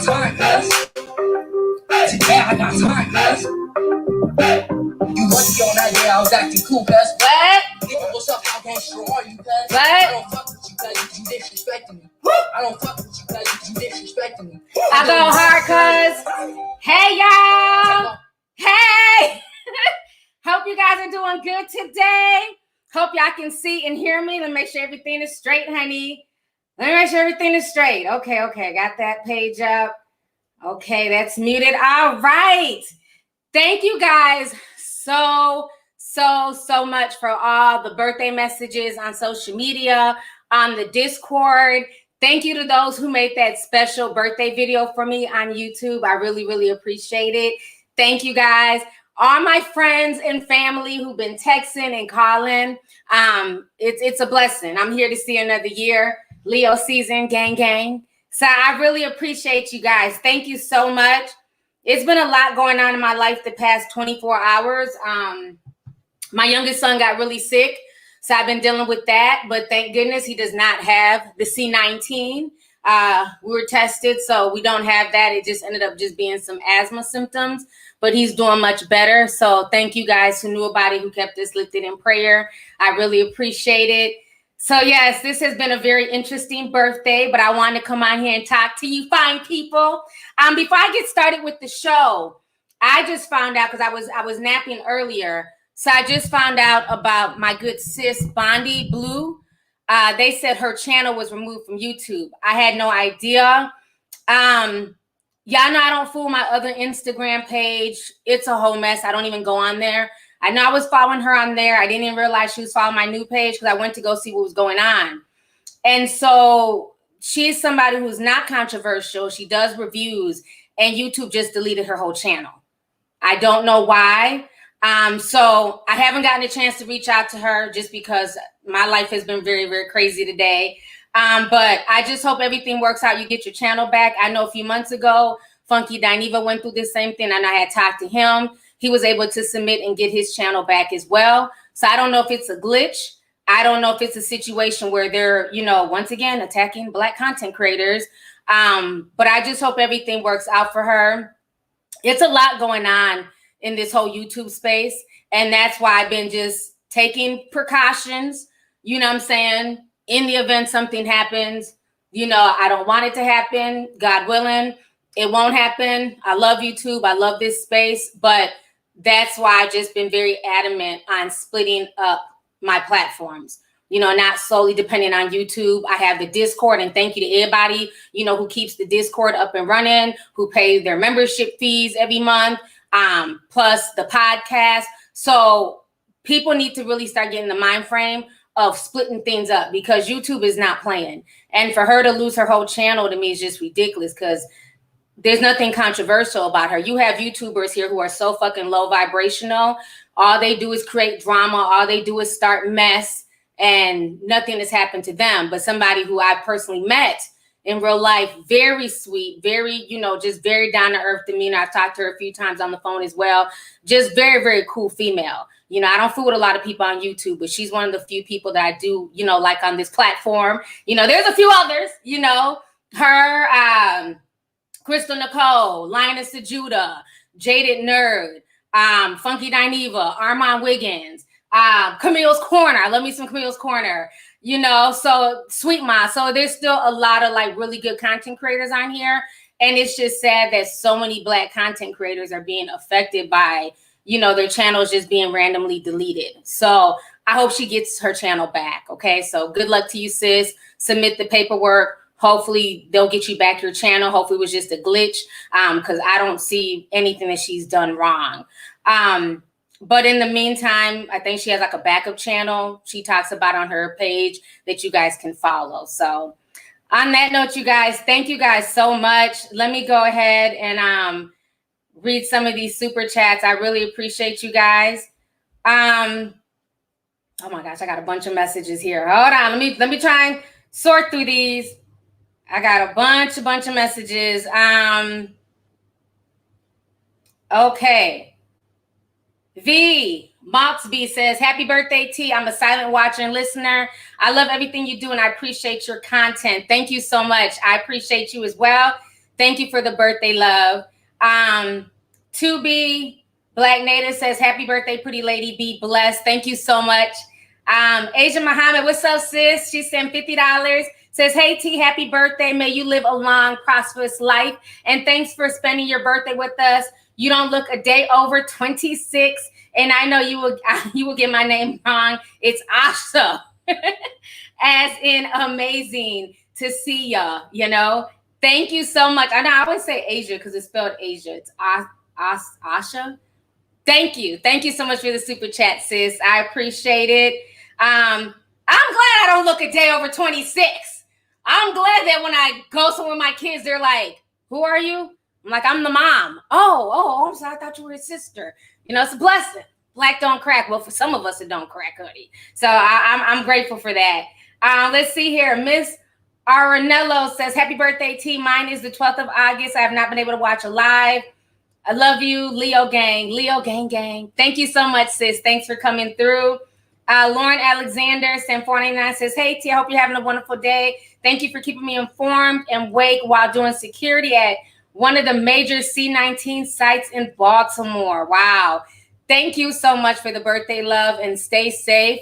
time, cuz. Today I got time, cuz. You lucky on that day I was acting cool, cuz. What? What's up, how gangster are you, cuz? What? I don't fuck with you, cuz you disrespecting me. I don't fuck with you, cuz you disrespecting me. I go hard, cuz. Hey, y'all. Hey. Hope you guys are doing good today. Hope y'all can see and hear me. Let me make sure everything is straight, honey. Let me make sure everything is straight. Okay. Got that page up. Okay, that's muted. All right. Thank you guys so much for all the birthday messages on social media, on the Discord. Thank you to those who made that special birthday video for me on YouTube. I really appreciate it. Thank you guys. All my friends and family who've been texting and calling. It's a blessing. I'm here to see another year. Leo season, gang. So I really appreciate you guys. Thank you so much. It's been a lot going on in my life the past 24 hours. My youngest son got really sick, so I've been dealing with that. But thank goodness he does not have the C19. We were tested, so we don't have that. It just ended up just being some asthma symptoms, but he's doing much better. So thank you guys who knew about it, who kept us lifted in prayer. I really appreciate it. So yes, this has been a very interesting birthday, but I wanted to come on here and talk to you fine people. Before I get started with the show, I just found out, because I was napping earlier, so I just found out about my good sis Bondi Blue. They said her channel was removed from YouTube. I had no idea. Y'all know I don't fool my other Instagram page. It's a whole mess. I don't even go on there. I know I was following her on there. I didn't even realize she was following my new page because I went to go see what was going on. And so she's somebody who's not controversial. She does reviews, and YouTube just deleted her whole channel. I don't know why. So I haven't gotten a chance to reach out to her just because my life has been very crazy today. But I just hope everything works out. You get your channel back. I know a few months ago, Funky Dineva went through the same thing, and I had talked to him. He was able to submit and get his channel back as well. So I don't know if it's a glitch. I don't know if it's a situation where they're, once again, attacking Black content creators. But I just hope everything works out for her. It's a lot going on in this whole YouTube space. And that's why I've been just taking precautions, you know what I'm saying? In the event something happens, I don't want it to happen. God willing, it won't happen. I love YouTube. I love this space. But that's why I've just been very adamant on splitting up my platforms, not solely depending on YouTube. I have the Discord, and thank you to everybody, who keeps the Discord up and running, who pay their membership fees every month, plus the podcast. So people need to really start getting the mind frame of splitting things up, because YouTube is not playing. And for her to lose her whole channel to me is just ridiculous, because there's nothing controversial about her. You have YouTubers here who are so fucking low vibrational. All they do is create drama. All they do is start mess, and nothing has happened to them. But somebody who I personally met in real life, very sweet, very, just very down to earth demeanor. I've talked to her a few times on the phone as well. Just very cool female. I don't fool with a lot of people on YouTube, but she's one of the few people that I do, like on this platform. There's a few others, her, Crystal Nicole, Linus the Judah, Jaded Nerd, Funky Dineva, Armand Wiggins, Camille's Corner. I love me some Camille's Corner, so Sweet Ma. So there's still a lot of really good content creators on here. And it's just sad that so many Black content creators are being affected by, their channels just being randomly deleted. So I hope she gets her channel back. Okay. So good luck to you, sis. Submit the paperwork. Hopefully they'll get you back your channel. Hopefully it was just a glitch, because I don't see anything that she's done wrong. But in the meantime, I think she has a backup channel she talks about on her page that you guys can follow. So on that note, you guys, thank you guys so much. Let me go ahead and read some of these super chats. I really appreciate you guys. Oh my gosh, I got a bunch of messages here. Hold on, let me try and sort through these. I got a bunch of messages. Okay. Maltzby says, happy birthday, T. I'm a silent watcher and listener. I love everything you do, and I appreciate your content. Thank you so much. I appreciate you as well. Thank you for the birthday love. 2B Black Native says, happy birthday, pretty lady. Be blessed. Thank you so much. Asia Muhammad, what's up, sis? She sent $50. Says, hey, T, happy birthday. May you live a long, prosperous life. And thanks for spending your birthday with us. You don't look a day over 26. And I know you will get my name wrong. It's Asha. As in amazing to see y'all, you know. Thank you so much. I know I always say Asia because it's spelled Asia. It's Asha. Thank you. Thank you so much for the super chat, sis. I appreciate it. I'm glad I don't look a day over 26. I'm glad that when I go somewhere with my kids, they're like, who are you? I'm like, I'm the mom. Oh, I'm sorry. I thought you were his sister. You know, it's a blessing. Black don't crack. Well, for some of us, it don't crack, honey. So I'm grateful for that. Let's see here. Miss Aranello says, happy birthday, T. Mine is the 12th of August. I have not been able to watch a live. I love you, Leo gang. Leo gang. Thank you so much, sis. Thanks for coming through. Lauren Alexander, Sam 499 says, hey, T, I hope you're having a wonderful day. Thank you for keeping me informed and awake while doing security at one of the major C19 sites in Baltimore. Wow. Thank you so much for the birthday love and stay safe.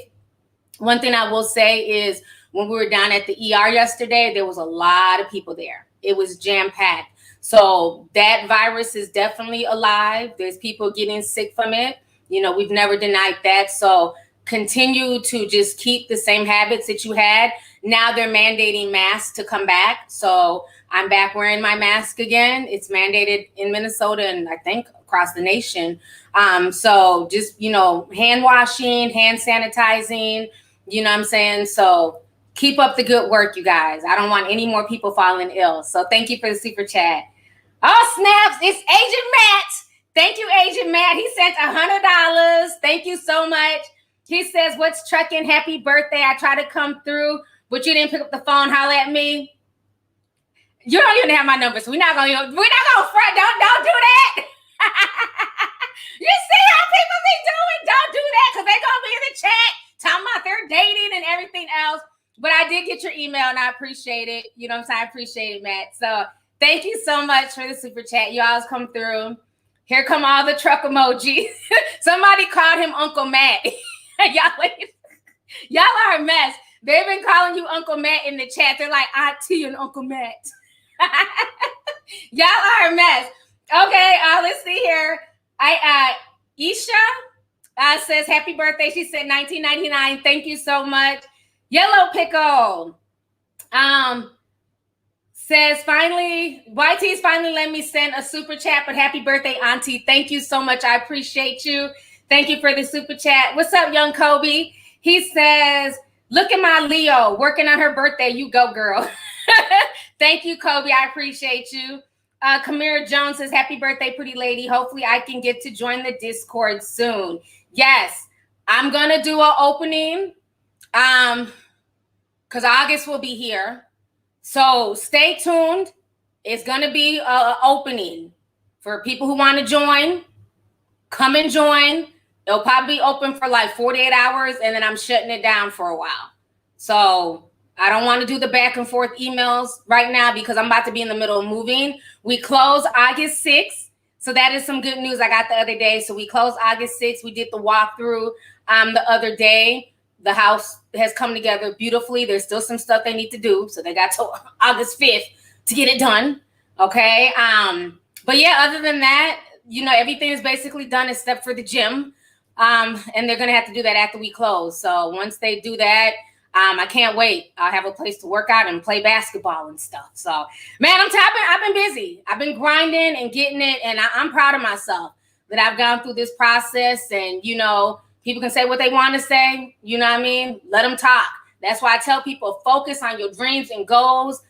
One thing I will say is when we were down at the ER yesterday, there was a lot of people there. It was jam-packed. So that virus is definitely alive. There's people getting sick from it. You know, we've never denied that. So continue to just keep the same habits that you had. Now they're mandating masks to come back. So I'm back wearing my mask again. It's mandated in Minnesota and I think across the nation. So just, you know, hand washing, hand sanitizing, you know what I'm saying? So keep up the good work, you guys. I don't want any more people falling ill. So thank you for the super chat. Oh, snaps. It's Agent Matt. Thank you, Agent Matt. He sent $100. Thank you so much. He says, what's trucking? Happy birthday. I tried to come through, but you didn't pick up the phone. Holla at me. You don't even have my number, so we're not gonna front. Don't do that. You see how people be doing? Don't do that, because they're gonna be in the chat talking about they're dating and everything else. But I did get your email and I appreciate it. You know what I'm saying? I appreciate it, Matt. So thank you so much for the super chat. You always come through. Here come all the truck emojis. Somebody called him Uncle Matt. Y'all are a mess. They've been calling you Uncle Matt in the chat. They're like, Auntie and Uncle Matt. Y'all are a mess. Okay, let's see here. Isha says, happy birthday. She said 1999. Thank you so much. Yellow Pickle says, YT's finally let me send a super chat, but happy birthday, Auntie. Thank you so much. I appreciate you. Thank you for the super chat. What's up, young Kobe? He says, look at my Leo working on her birthday. You go, girl. Thank you, Kobe. I appreciate you. Kamira Jones says, happy birthday, pretty lady. Hopefully I can get to join the Discord soon. Yes, I'm going to do an opening because August will be here. So stay tuned. It's going to be an opening for people who want to join. Come and join. It'll probably be open for like 48 hours, and then I'm shutting it down for a while. So I don't want to do the back and forth emails right now because I'm about to be in the middle of moving. We close August 6th. So that is some good news I got the other day. So we closed August 6th. We did the walkthrough the other day. The house has come together beautifully. There's still some stuff they need to do. So they got to August 5th to get it done. Okay. But yeah, other than that, you know, everything is basically done except for the gym. And they're going to have to do that after we close. So once they do that, I can't wait. I'll have a place to work out and play basketball and stuff. So, man, I've been busy. I've been grinding and getting it. And I'm proud of myself that I've gone through this process. And, you know, people can say what they want to say. You know what I mean? Let them talk. That's why I tell people, focus on your dreams and goals.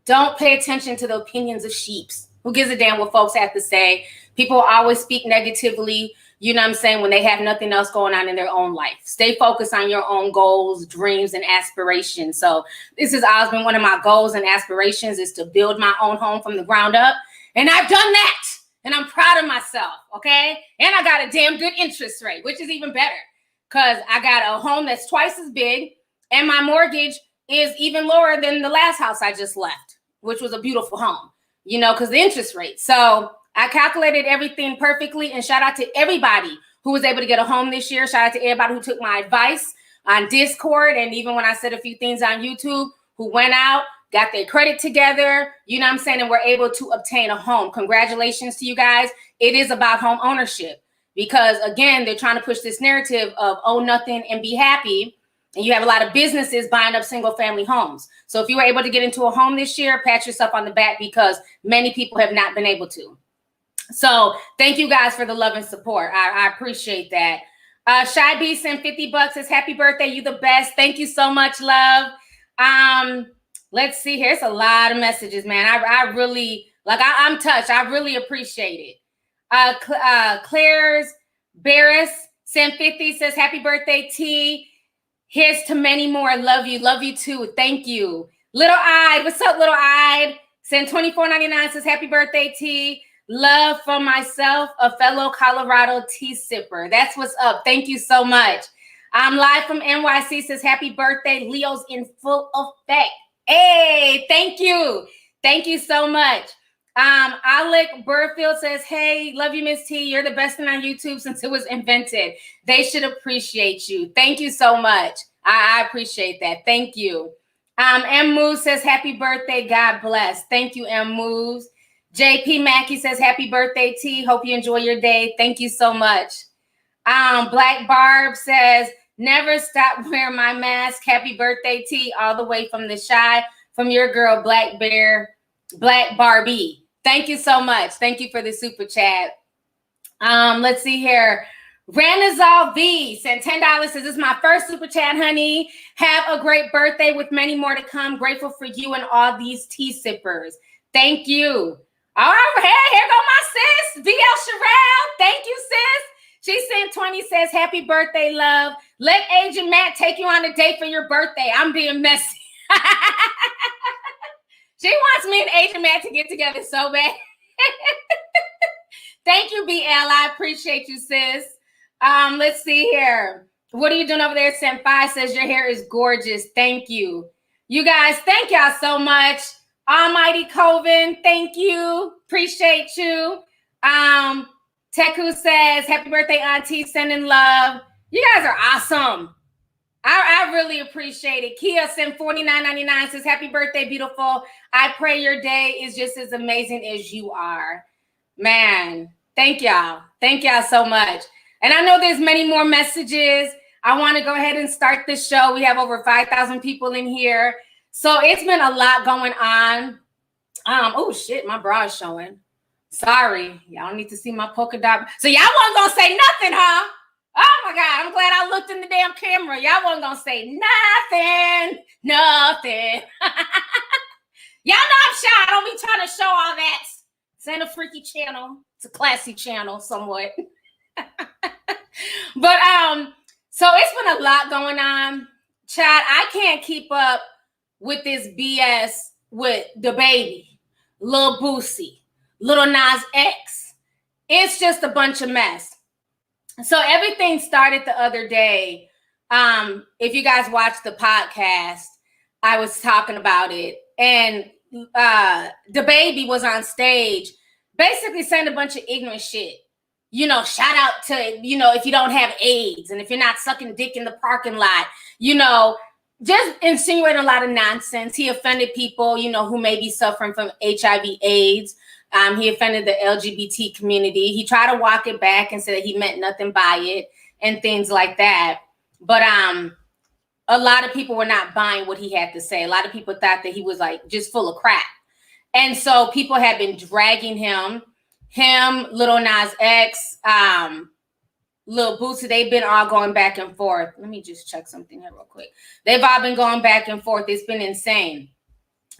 Don't pay attention to the opinions of sheeps. Who gives a damn what folks have to say? People always speak negatively, you know what I'm saying, when they have nothing else going on in their own life. Stay focused on your own goals, dreams, and aspirations. So this has always been one of my goals and aspirations, is to build my own home from the ground up. And I've done that. And I'm proud of myself, okay? And I got a damn good interest rate, which is even better, because I got a home that's twice as big, and my mortgage is even lower than the last house I just left, which was a beautiful home. you know, because the interest rate. So I calculated everything perfectly, and shout out to everybody who was able to get a home this year. Shout out to everybody who took my advice on Discord, and even when I said a few things on YouTube, who went out, got their credit together, you know what I'm saying, and were able to obtain a home. Congratulations to you guys. It is about home ownership because, again, they're trying to push this narrative of own nothing and be happy. And you have a lot of businesses buying up single family homes. So if you were able to get into a home this year, pat yourself on the back because many people have not been able to. So thank you guys for the love and support. I appreciate that. Shy B sent $50, says happy birthday, you the best. Thank you so much, love. Let's see here. It's a lot of messages, man. I really, like, I'm touched. I really appreciate it. Claire's Barris sent 50, says happy birthday, T. Here's to many more. Love you. Love you too. Thank you. Little Eyed. What's up, Little Eyed? Send $24.99, says happy birthday, T. Love from myself, a fellow Colorado tea sipper. That's what's up. Thank you so much. I'm live from NYC, says happy birthday. Leo's in full effect. Hey, thank you. Thank you so much. Alec Burfield says, hey, love you, Miss T. You're the best thing on YouTube since it was invented. They should appreciate you. Thank you so much. I appreciate that. Thank you. M. Moose says, happy birthday. God bless. Thank you, M. Moose. JP Mackey says, happy birthday, T. Hope you enjoy your day. Thank you so much. Black Barb says, never stop wearing my mask. Happy birthday, T. All the way from the Shy, from your girl, Black Barbie. Thank you so much. Thank you for the super chat. Let's see here. Ranazal V sent $10. Says, this is my first super chat, honey. Have a great birthday with many more to come. Grateful for you and all these tea sippers. Thank you. All right, hey, here go my sis, VL Sherelle. Thank you, sis. She sent 20, says, happy birthday, love. Let Agent Matt take you on a date for your birthday. I'm being messy. She wants me and Agent Matt to get together so bad. Thank you, BL. I appreciate you, sis. Let's see here. What are you doing over there? Sent 5, says, your hair is gorgeous. Thank you. You guys, thank y'all so much. Almighty Coven, thank you. Appreciate you. Teku says, happy birthday, Auntie. Sending love. You guys are awesome. I really appreciate it. Kia sent $49.99, says, happy birthday, beautiful. I pray your day is just as amazing as you are. Man, thank y'all. Thank y'all so much. And I know there's many more messages. I want to go ahead and start the show. We have over 5,000 people in here. So it's been a lot going on. Oh shit, my bra is showing. Sorry, y'all need to see my polka dot. So y'all wasn't gonna say nothing, huh? Oh my God, I'm glad I looked in the damn camera. Y'all wasn't gonna say nothing. Y'all know I'm shy. I don't be trying to show all that. This ain't a freaky channel. It's a classy channel somewhat. But so it's been a lot going on. Chad, I can't keep up with this BS with the baby, Lil Boosie, Lil Nas X. It's just a bunch of mess. So everything started the other day. If you guys watched the podcast, I was talking about it. And the baby was on stage basically saying a bunch of ignorant shit. You know, shout out to, you know, if you don't have AIDS and if you're not sucking dick in the parking lot, you know, just insinuating a lot of nonsense. He offended people, you know, who may be suffering from HIV AIDS. He offended the LGBT community. He tried to walk it back and said that he meant nothing by it and things like that. But a lot of people were not buying what he had to say. A lot of people thought that he was like just full of crap. And so people have been dragging him, Lil Nas X, Lil Boosie, they've been all going back and forth. Let me just check something here real quick. They've all been going back and forth. It's been insane.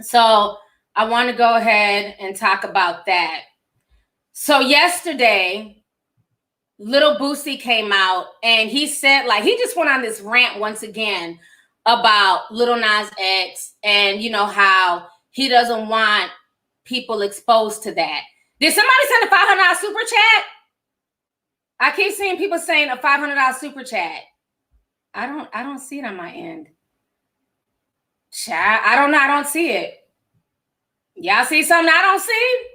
So I want to go ahead and talk about that. So yesterday, Lil Boosie came out and he said, like, he just went on this rant once again about Lil Nas X and, you know, how he doesn't want people exposed to that. Did somebody send a $500 super chat? I keep seeing people saying a $500 super chat. I don't see it on my end. Chat, I don't know. I don't see it. Y'all see something I don't see?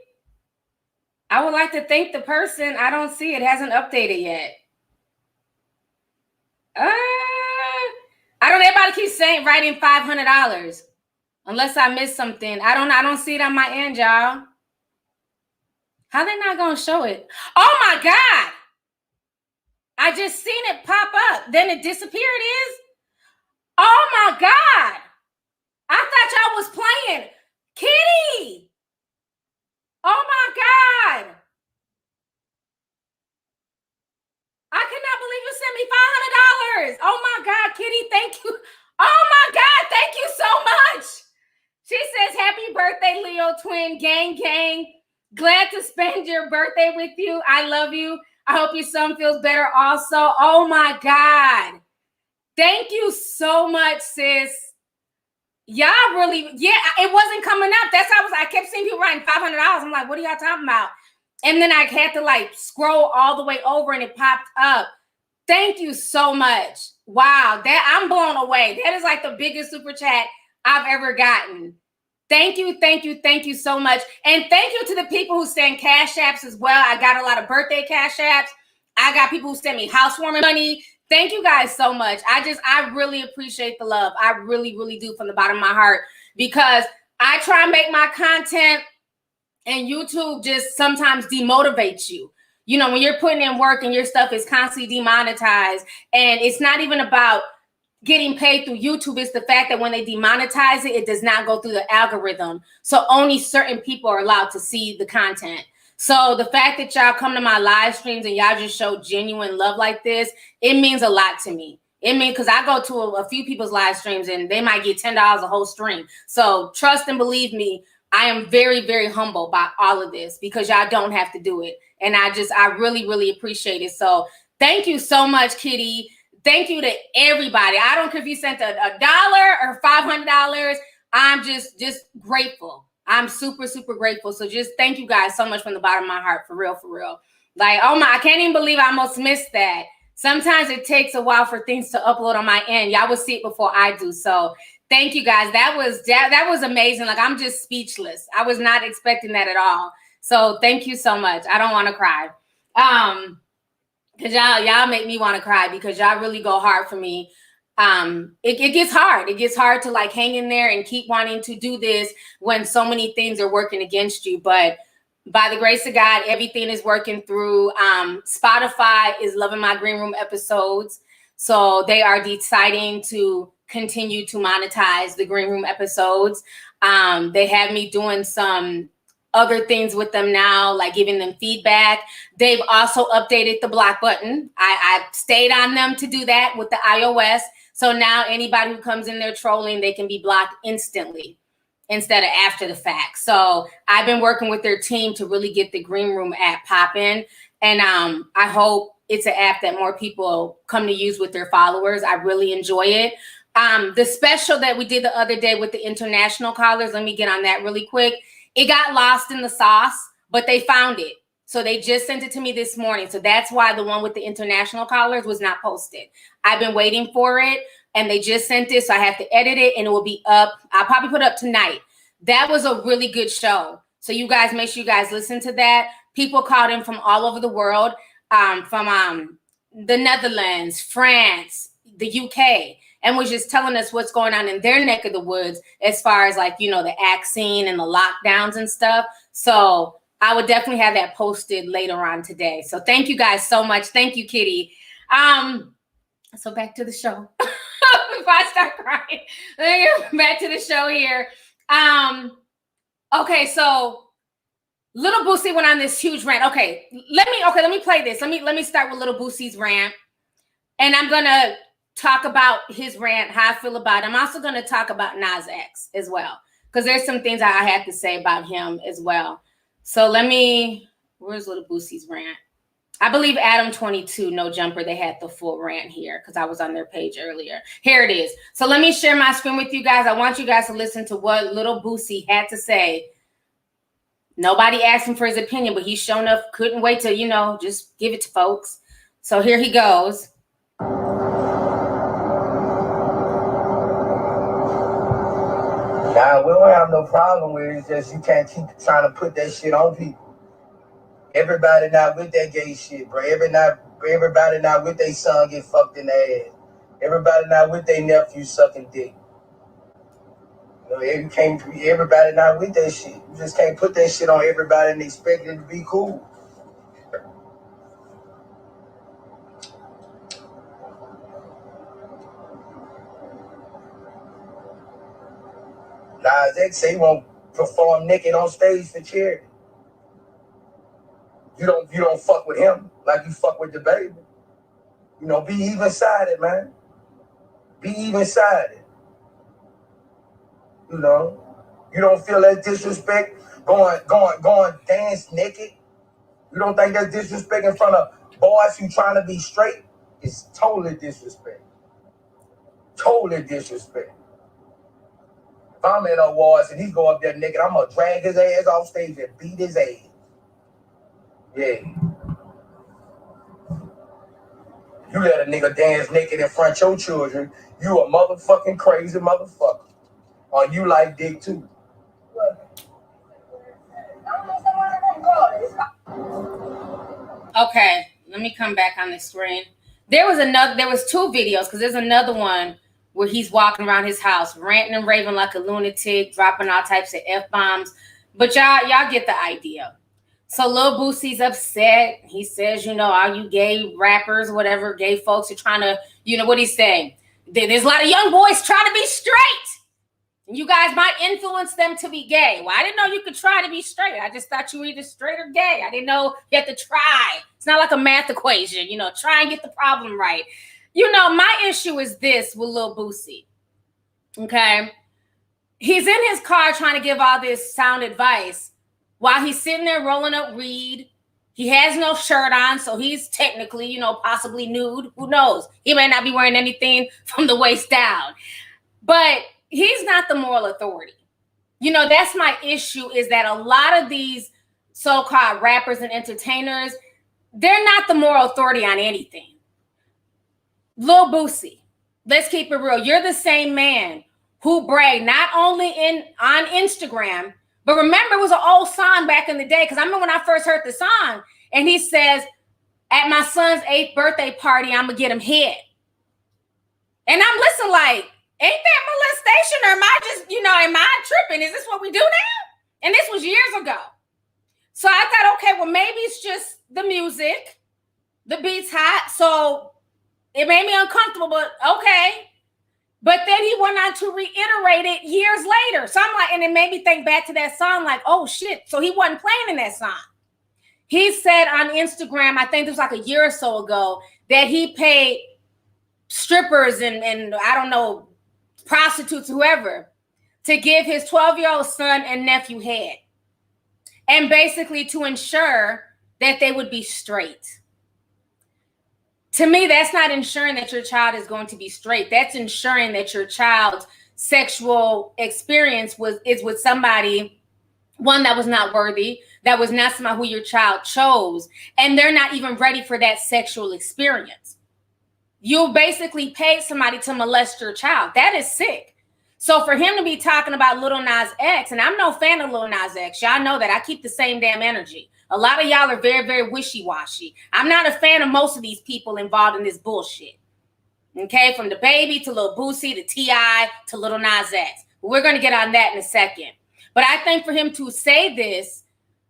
I would like to thank the person. I don't see it. Hasn't updated yet. I don't. Everybody keeps saying writing $500. Unless I missed something. I don't see it on my end, y'all. How they not gonna show it? Oh my God! I just seen it pop up. Then it disappeared. Is? Oh my God! I thought y'all was playing. Kitty! Oh my God! I cannot believe you sent me $500. Oh my God, Kitty, thank you. Oh my God, thank you so much. She says, happy birthday, Leo twin, gang, gang. Glad to spend your birthday with you. I love you. I hope your son feels better also. Oh my God. Thank you so much, sis. Y'all really, yeah, it wasn't coming up. That's how I kept seeing people writing $500. I'm like, what are y'all talking about? And then I had to like scroll all the way over and it popped up. Thank you so much. Wow, that I'm blown away. That is like the biggest super chat I've ever gotten. Thank you, thank you, thank you so much. And thank you to the people who send cash apps as well. I got a lot of birthday cash apps. I got people who send me housewarming money. Thank you guys so much. I really appreciate the love. I really, really do from the bottom of my heart, because I try and make my content and YouTube just sometimes demotivates you. You know, when you're putting in work and your stuff is constantly demonetized, and it's not even about getting paid through YouTube. It's the fact that when they demonetize it, it does not go through the algorithm. So only certain people are allowed to see the content. So the fact that y'all come to my live streams and y'all just show genuine love like this, it means a lot to me. It means, because I go to a few people's live streams and they might get $10 a whole stream. So trust and believe me, I am very, very humble by all of this, because y'all don't have to do it. And I really, really appreciate it. So thank you so much, Kitty. Thank you to everybody. I don't care if you sent a dollar or $500. I'm just grateful. I'm super, super grateful. So just thank you guys so much from the bottom of my heart, for real, for real. Like, oh my, I can't even believe I almost missed that. Sometimes it takes a while for things to upload on my end. Y'all will see it before I do. So thank you guys. That was amazing. Like, I'm just speechless. I was not expecting that at all. So thank you so much. I don't want to cry. Because y'all make me want to cry, because y'all really go hard for me. It gets hard. It gets hard to like hang in there and keep wanting to do this when so many things are working against you. But by the grace of God, everything is working through. Spotify is loving my Green Room episodes. So they are deciding to continue to monetize the Green Room episodes. They have me doing some other things with them now, like giving them feedback. They've also updated the block button. I stayed on them to do that with the iOS. So now anybody who comes in there trolling, they can be blocked instantly instead of after the fact. So I've been working with their team to really get the Green Room app popping. And I hope it's an app that more people come to use with their followers. I really enjoy it. The special that we did the other day with the international callers, let me get on that really quick. It got lost in the sauce, but they found it. So they just sent it to me this morning. So that's why the one with the international callers was not posted. I've been waiting for it, and they just sent it. So I have to edit it, and it will be up. I'll probably put it up tonight. That was a really good show. So you guys, make sure you guys listen to that. People called in from all over the world, from the Netherlands, France, the UK, and was just telling us what's going on in their neck of the woods as far as like, you know, the vaccine and the lockdowns and stuff. So I would definitely have that posted later on today. So thank you guys so much. Thank you, Kitty. So back to the show. Before I start crying, back to the show here. Okay, so Little Boosie went on this huge rant. Okay, let me play this. Let me start with Little Boosie's rant, and I'm gonna talk about his rant, how I feel about it. I'm also gonna talk about Nas X as well, because there's some things I have to say about him as well. So where's Little Boosie's rant? I believe Adam 22, No Jumper, they had the full rant here because I was on their page earlier. Here it is. So let me share my screen with you guys. I want you guys to listen to what Little Boosie had to say. Nobody asked him for his opinion, but he shown up, couldn't wait to, you know, just give it to folks. So here he goes. Now Nah, we don't have no problem with it. It's just you can't keep trying to put that shit on people. Everybody not with that gay shit, bro. Everybody not with their son get fucked in the ass. Everybody not with their nephew sucking dick. You know, everybody not with that shit. You just can't put that shit on everybody and expect it to be cool. Nas X say he won't perform naked on stage for charity. You don't fuck with him like you fuck with the baby. You know, be even-sided, man. Be even-sided. You know, you don't feel that disrespect going dance naked. You don't think that's disrespect in front of boys who trying to be straight? It's totally disrespect. Totally disrespect. If I'm at awards and he go up there naked, I'm gonna drag his ass off stage and beat his ass. Yeah. You let a nigga dance naked in front of your children, you a motherfucking crazy motherfucker. Or you like dick too. Okay, let me come back on the screen. There was two videos, because there's another one where he's walking around his house, ranting and raving like a lunatic, dropping all types of F-bombs. But y'all get the idea. So Lil Boosie's upset. He says, you know, all you gay rappers, whatever, gay folks are trying to, you know what he's saying? There's a lot of young boys trying to be straight. You guys might influence them to be gay. Well, I didn't know you could try to be straight. I just thought you were either straight or gay. I didn't know you had to try. It's not like a math equation, you know, try and get the problem right. You know, my issue is this with Lil Boosie, okay? He's in his car trying to give all this sound advice while he's sitting there rolling up weed. He has no shirt on, so he's technically, you know, possibly nude. Who knows? He may not be wearing anything from the waist down. But he's not the moral authority. You know, that's my issue, is that a lot of these so-called rappers and entertainers, they're not the moral authority on anything. Lil Boosie, let's keep it real. You're the same man who bragged not only on Instagram, but remember, it was an old song back in the day, because I remember when I first heard the song, and he says, at my son's 8th birthday party, I'm going to get him hit. And I'm listening like, ain't that molestation, or am I just, you know, am I tripping? Is this what we do now? And this was years ago. So I thought, okay, well, maybe it's just the music. The beat's hot, so it made me uncomfortable, but okay. But then he went on to reiterate it years later. So I'm like, and it made me think back to that song, like, oh shit, so he wasn't playing in that song. He said on Instagram, I think it was like a year or so ago, that he paid strippers and I don't know, prostitutes, whoever, to give his 12-year-old son and nephew head, and basically to ensure that they would be straight. To me, that's not ensuring that your child is going to be straight. That's ensuring that your child's sexual experience is with somebody, one, that was not worthy, that was not somebody who your child chose, and they're not even ready for that sexual experience. You basically paid somebody to molest your child. That is sick. So for him to be talking about Lil Nas X, and I'm no fan of Lil Nas X, y'all know that I keep the same damn energy. A lot of y'all are very, very wishy-washy. I'm not a fan of most of these people involved in this bullshit. Okay, from the baby to Lil Boosie to T.I. to Lil Nas X. We're going to get on that in a second. But I think for him to say this,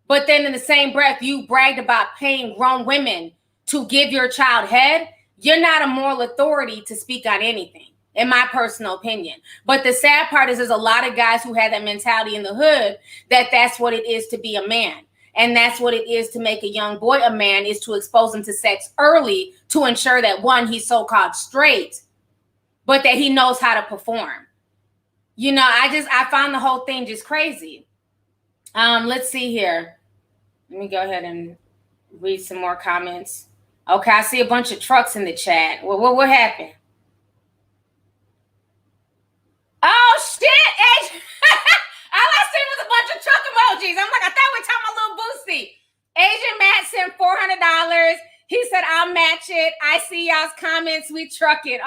but then in the same breath, you bragged about paying grown women to give your child head, you're not a moral authority to speak on anything, in my personal opinion. But the sad part is there's a lot of guys who have that mentality in the hood that that's what it is to be a man. And that's what it is to make a young boy a man, is to expose him to sex early to ensure that, one, he's so-called straight, but that he knows how to perform. You know, I find the whole thing just crazy. Let's see here. Let me go ahead and read some more comments. Okay, I see a bunch of trucks in the chat. What happened? Oh, shit! All I seen was a bunch of truck emojis. I'm like, I thought we were talking about Lil Boosie. Asian Matt sent $400. He said, I'll match it. I see y'all's comments. We truck it.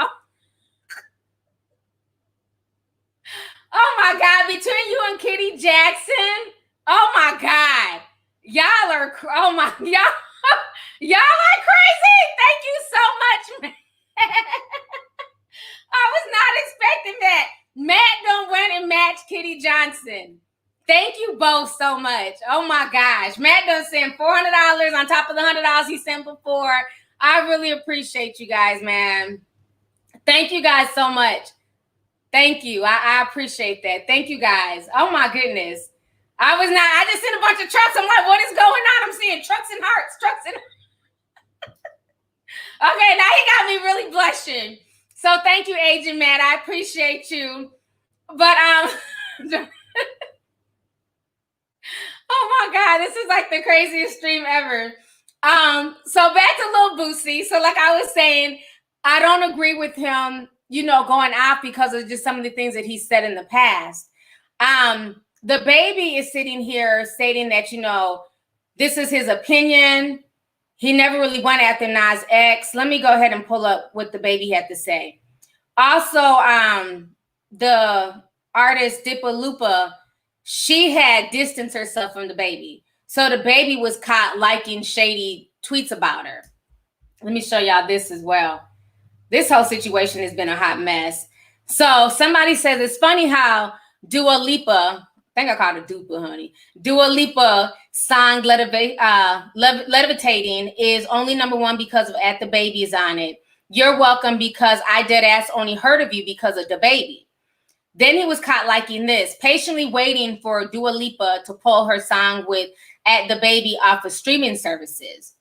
Oh my God, between you and Kitty Jackson, oh my God. Y'all are, oh my, y'all are crazy. Thank you so much, man. I was not expecting that. Matt done went and matched Kitty Johnson. Thank you both so much. Oh my gosh. Matt done sent $400 on top of the $100 he sent before. I really appreciate you guys, man. Thank you guys so much. Thank you. I appreciate that. Thank you guys. Oh my goodness. I just seen a bunch of trucks. I'm like, what is going on? I'm seeing trucks and hearts, trucks and okay, now he got me really blushing. So thank you, Agent Matt. I appreciate you. But oh my God, this is like the craziest stream ever. So back to Lil Boosie. So like I was saying, I don't agree with him, you know, going out because of just some of the things that he said in the past. The baby is sitting here stating that, you know, this is his opinion. He never really went after Nas X. Let me go ahead and pull up what the baby had to say. Also, the artist Dippa Lupa, she had distanced herself from the baby. So the baby was caught liking shady tweets about her. Let me show y'all this as well. This whole situation has been a hot mess. So somebody says it's funny how Dua Lipa, I think I called her Dupa, honey. Dua Lipa song Levitating is only #1 because of At the Baby is on it. You're welcome because I dead ass only heard of you because of the baby. Then he was caught liking this, patiently waiting for Dua Lipa to pull her song with At the Baby off of streaming services.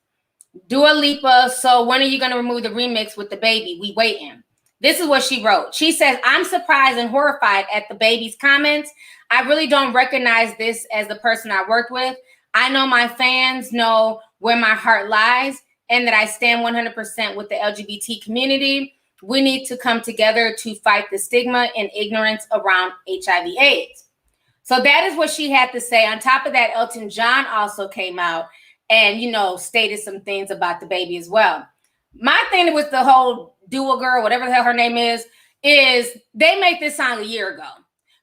Dua Lipa, so when are you going to remove the remix with the baby? We waiting. This is what she wrote. She says, I'm surprised and horrified at the baby's comments. I really don't recognize this as the person I worked with. I know my fans know where my heart lies and that I stand 100% with the LGBT community. We need to come together to fight the stigma and ignorance around HIV/AIDS. So that is what she had to say. On top of that, Elton John also came out and, you know, stated some things about the baby as well. My thing with the whole Dua girl, whatever the hell her name is they made this song a year ago.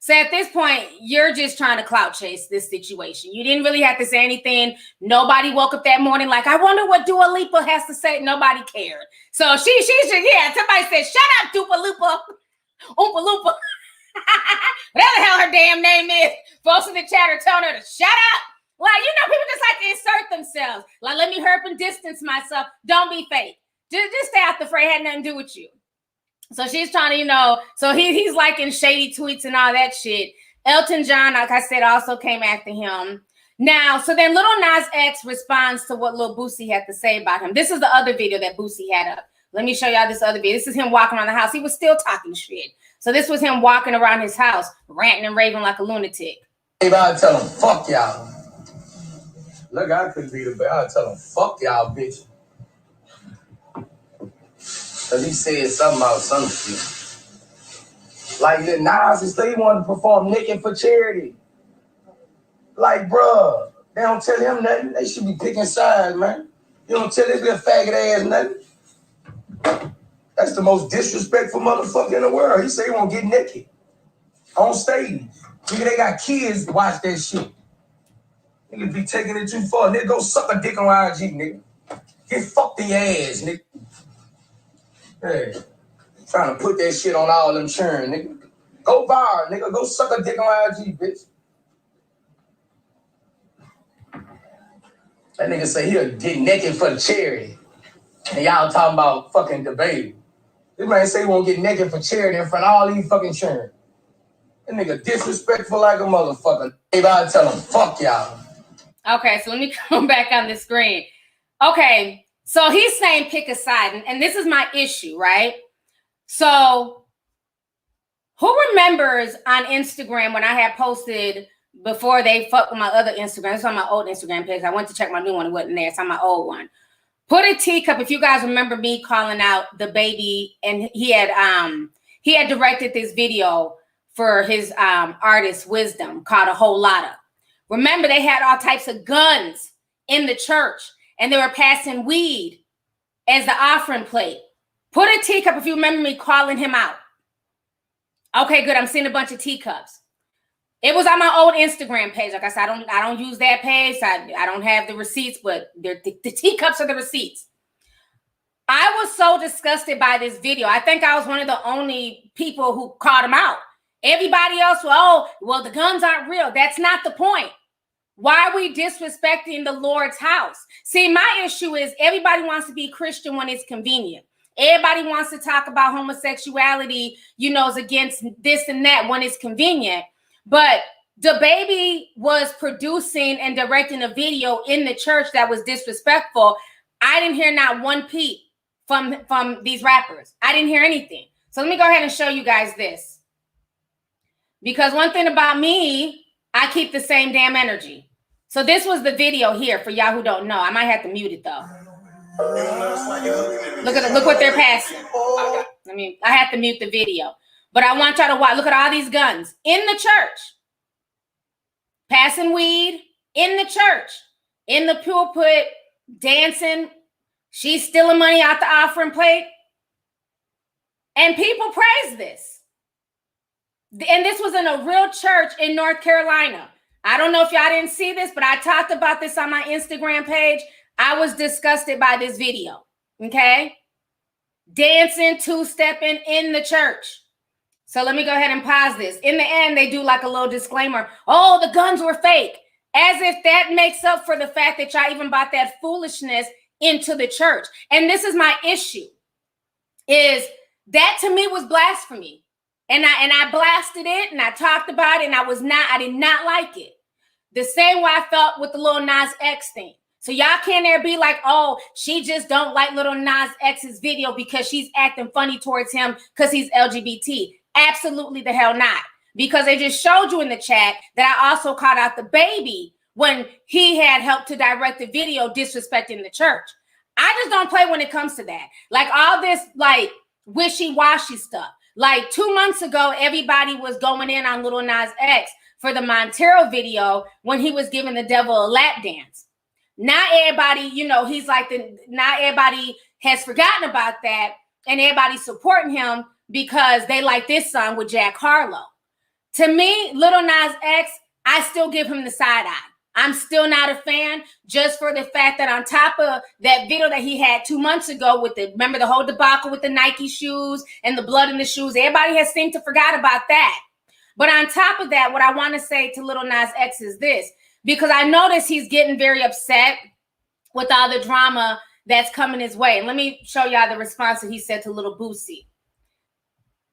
So at this point, you're just trying to clout chase this situation. You didn't really have to say anything. Nobody woke up that morning like, I wonder what Dua Lipa has to say. Nobody cared. So she's just, yeah, somebody said, shut up, Dua Lipa. Oompa Loompa. Whatever the hell her damn name is. Folks in the chat are telling her to shut up. Like, you know, people just like to insert themselves. Like, let me hurry up and distance myself. Don't be fake. Just stay out the fray. It had nothing to do with you. So she's trying to, you know, so he's liking shady tweets and all that shit. Elton John, like I said, also came after him. Now, so then Lil Nas X responds to what Lil Boosie had to say about him. This is the other video that Boosie had up. Let me show y'all this other video. This is him walking around the house. He was still talking shit. So this was him walking around his house, ranting and raving like a lunatic. If I tell him, fuck y'all. Look, I couldn't be the best. I'll tell him, fuck y'all, bitch. Because he said something about some shit. Like, Lil Nas, he wanted to perform naked for charity. Like, bruh, they don't tell him nothing. They should be picking sides, man. You don't tell this little faggot ass nothing. That's the most disrespectful motherfucker in the world. He said he won't get naked on stage. Nigga, they got kids to watch that shit. Nigga be taking it too far. Nigga, go suck a dick on IG, nigga. Get fucked in your ass, nigga. Hey, trying to put that shit on all them churn, nigga. Go viral, nigga. Go suck a dick on IG, bitch. That nigga say he'll get naked for the charity. And y'all talking about fucking debate. This man say he won't get naked for charity in front of all these fucking churn. That nigga disrespectful like a motherfucker. If I tell him, fuck y'all. Okay, so let me come back on the screen. Okay, so he's saying pick a side, and this is my issue, right? So who remembers on Instagram when I had posted before they fucked with my other Instagram? It's on my old Instagram page. I went to check my new one. It wasn't there. It's on my old one. Put a teacup. If you guys remember me calling out the baby, and he had directed this video for his artist Wisdom called A Whole Lotta. Remember, they had all types of guns in the church, and they were passing weed as the offering plate. Put a teacup if you remember me calling him out. Okay, good. I'm seeing a bunch of teacups. It was on my old Instagram page. Like I said, I don't use that page. I don't have the receipts, but the teacups are the receipts. I was so disgusted by this video. I think I was one of the only people who called him out. Everybody else, well, the guns aren't real. That's not the point. Why are we disrespecting the Lord's house? See, my issue is everybody wants to be Christian when it's convenient. Everybody wants to talk about homosexuality, is against this and that when it's convenient. But the baby was producing and directing a video in the church that was disrespectful. I didn't hear not one peep from these rappers. I didn't hear anything. So let me go ahead and show you guys this. Because one thing about me, I keep the same damn energy. So this was the video here for y'all who don't know. I might have to mute it though. Look what they're passing. I have to mute the video. But I want y'all to watch. Look at all these guns in the church. Passing weed in the church. In the pulpit, dancing. She's stealing money out the offering plate. And people praise this. And this was in a real church in North Carolina. I don't know if y'all didn't see this, but I talked about this on my Instagram page. I was disgusted by this video. Okay? Dancing, two-stepping in the church. So let me go ahead and pause this. In the end, they do like a little disclaimer. Oh, the guns were fake. As if that makes up for the fact that y'all even brought that foolishness into the church. And this is my issue. Is that to me was blasphemy. And I blasted it and I talked about it and I did not like it. The same way I felt with the Lil Nas X thing. So y'all can't there be like, oh, she just don't like Lil Nas X's video because she's acting funny towards him because he's LGBT. Absolutely the hell not. Because they just showed you in the chat that I also called out the baby when he had helped to direct the video disrespecting the church. I just don't play when it comes to that. Like all this like wishy-washy stuff. Like 2 months ago, everybody was going in on Lil Nas X for the Montero video when he was giving the devil a lap dance. Not everybody, he's like not everybody has forgotten about that and everybody's supporting him because they like this song with Jack Harlow. To me, Lil Nas X, I still give him the side eye. I'm still not a fan just for the fact that on top of that video that he had 2 months ago remember the whole debacle with the Nike shoes and the blood in the shoes, everybody has seemed to forgot about that. But on top of that, what I want to say to Lil Nas X is this, because I notice he's getting very upset with all the drama that's coming his way. And let me show y'all the response that he said to Lil Boosie.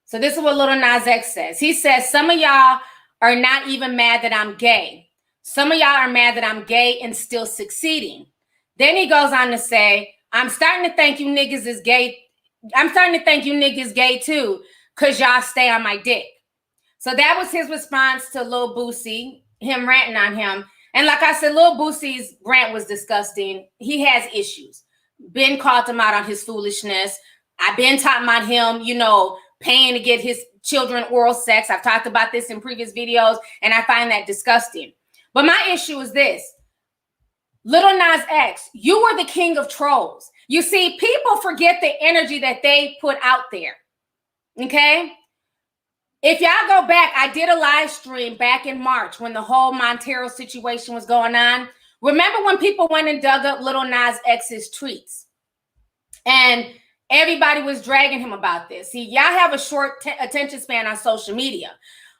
So this is what Lil Nas X says. He says, some of y'all are not even mad that I'm gay. Some of y'all are mad that I'm gay and still succeeding. Then he goes on to say, I'm starting to think you niggas is gay. I'm starting to think you niggas gay too, because y'all stay on my dick. So that was his response to Lil Boosie, him ranting on him. And like I said, Lil Boosie's rant was disgusting. He has issues. Ben called him out on his foolishness. I've been talking about him, paying to get his children oral sex. I've talked about this in previous videos, and I find that disgusting. But my issue is this. Lil Nas X, you were the king of trolls. You see, people forget the energy that they put out there. Okay? If y'all go back, I did a live stream back in March when the whole Montero situation was going on. Remember when people went and dug up Lil Nas X's tweets? And everybody was dragging him about this. See, y'all have a short attention span on social media.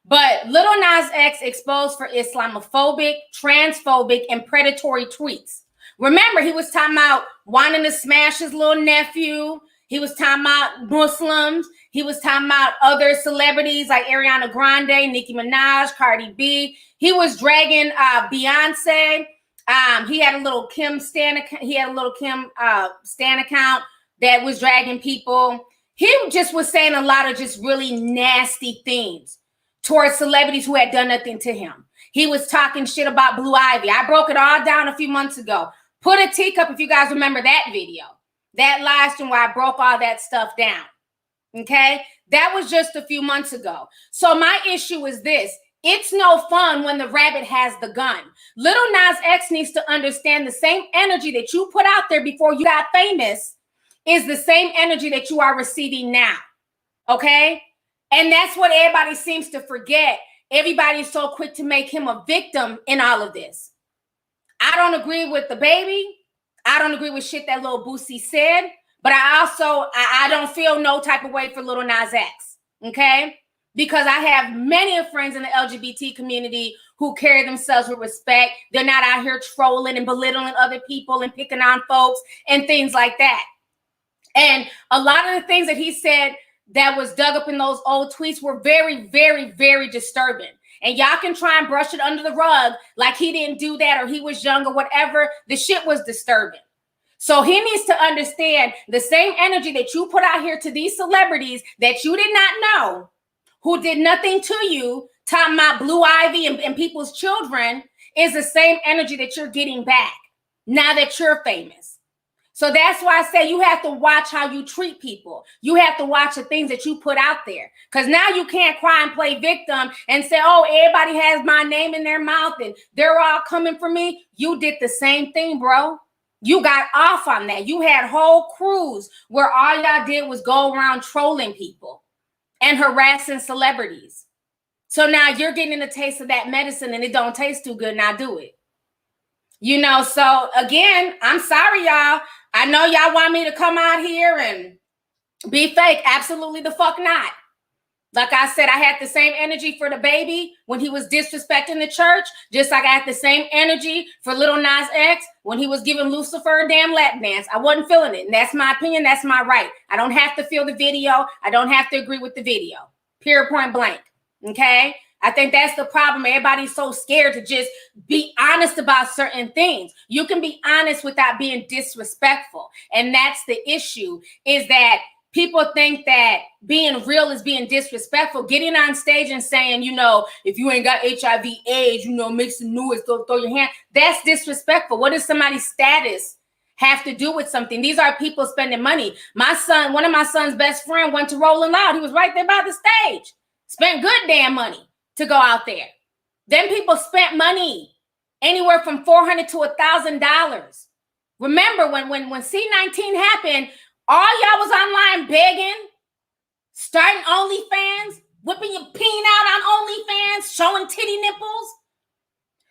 But Lil Nas X exposed for Islamophobic, transphobic, and predatory tweets. Remember, he was talking about wanting to smash his little nephew. He was talking about Muslims. He was talking about other celebrities like Ariana Grande, Nicki Minaj, Cardi B. He was dragging Beyonce. He had a little Kim Stan account that was dragging people. He just was saying a lot of just really nasty things towards celebrities who had done nothing to him. He was talking shit about Blue Ivy. I broke it all down a few months ago. Put a teacup if you guys remember that video. That live stream where I broke all that stuff down. Okay? That was just a few months ago. So my issue is this. It's no fun when the rabbit has the gun. Lil Nas X needs to understand the same energy that you put out there before you got famous is the same energy that you are receiving now. Okay? And that's what everybody seems to forget. everybody is so quick to make him a victim in all of this. I don't agree with the baby. I don't agree with shit that Lil Boosie said, but I don't feel no type of way for Lil Nas X, okay? Because I have many friends in the LGBT community who carry themselves with respect. They're not out here trolling and belittling other people and picking on folks and things like that. And a lot of the things that he said that was dug up in those old tweets were very, very, very disturbing. And y'all can try and brush it under the rug like he didn't do that or he was young or whatever. The shit was disturbing. So he needs to understand the same energy that you put out here to these celebrities that you did not know, who did nothing to you, talking about Blue Ivy and people's children, is the same energy that you're getting back now that you're famous. So that's why I say you have to watch how you treat people. You have to watch the things that you put out there. Because now you can't cry and play victim and say, oh, everybody has my name in their mouth and they're all coming for me. You did the same thing, bro. You got off on that. You had whole crews where all y'all did was go around trolling people and harassing celebrities. So now you're getting a taste of that medicine and it don't taste too good. Now do it. You know, so again, I'm sorry, y'all. I know y'all want me to come out here and be fake. Absolutely the fuck not. Like I said, I had the same energy for the baby when he was disrespecting the church, just like I had the same energy for Lil Nas X when he was giving Lucifer a damn lap dance. I wasn't feeling it. And that's my opinion. That's my right. I don't have to feel the video. I don't have to agree with the video. Period, point blank. Okay? I think that's the problem. Everybody's so scared to just be honest about certain things. You can be honest without being disrespectful. And that's the issue, is that people think that being real is being disrespectful. Getting on stage and saying, you know, if you ain't got HIV, AIDS, you know, make some noise, throw your hand. That's disrespectful. What does somebody's status have to do with something? These are people spending money. My son, one of my son's best friend went to Rolling Loud. He was right there by the stage. Spent good damn money to go out there. Then people spent money anywhere from $400 to $1,000. Remember when C19 happened, all y'all was online begging, starting OnlyFans, whipping your peen out on OnlyFans, showing titty nipples.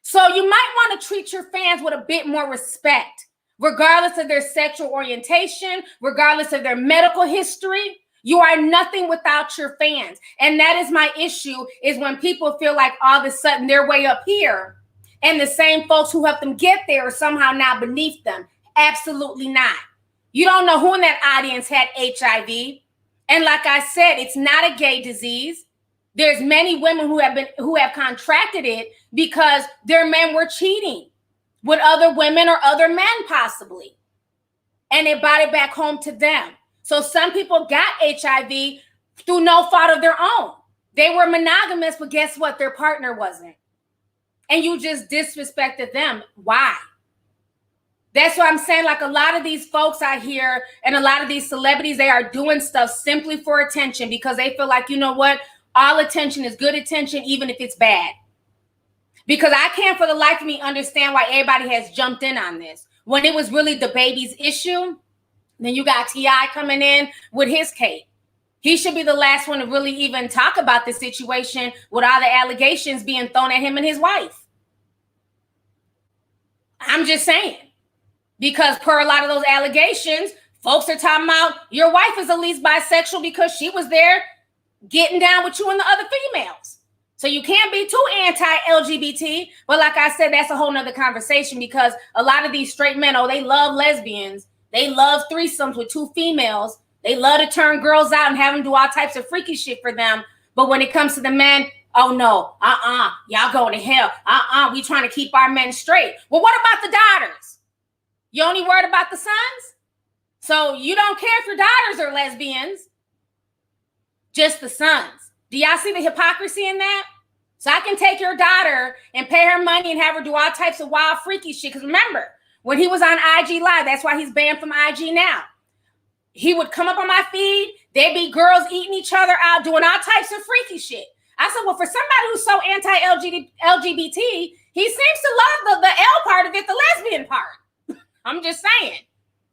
So you might want to treat your fans with a bit more respect, regardless of their sexual orientation, regardless of their medical history. You are nothing without your fans. And that is my issue, is when people feel like all of a sudden they're way up here and the same folks who helped them get there are somehow now beneath them. Absolutely not. You don't know who in that audience had HIV. And like I said, it's not a gay disease. There's many women who have contracted it because their men were cheating with other women or other men possibly. And they brought it back home to them. So some people got HIV through no fault of their own. They were monogamous, but guess what? Their partner wasn't. And you just disrespected them. Why? That's what I'm saying. Like, a lot of these folks out here and a lot of these celebrities, they are doing stuff simply for attention because they feel like, you know what? All attention is good attention, even if it's bad. Because I can't for the life of me understand why everybody has jumped in on this when it was really the baby's issue. Then you got T.I. coming in with his cake. He should be the last one to really even talk about this situation with all the allegations being thrown at him and his wife. I'm just saying. Because per a lot of those allegations, folks are talking about your wife is at least bisexual because she was there getting down with you and the other females. So you can't be too anti-LGBT. But like I said, that's a whole nother conversation because a lot of these straight men, they love lesbians. They love threesomes with two females. They love to turn girls out and have them do all types of freaky shit for them. But when it comes to the men, oh no, y'all going to hell. We trying to keep our men straight. Well, what about the daughters? You only worried about the sons? So you don't care if your daughters are lesbians, just the sons. Do y'all see the hypocrisy in that? So I can take your daughter and pay her money and have her do all types of wild, freaky shit. Because remember, when he was on IG Live, that's why he's banned from IG now. He would come up on my feed. There'd be girls eating each other out, doing all types of freaky shit. I said, well, for somebody who's so anti-LGBT, he seems to love the L part of it, the lesbian part. I'm just saying.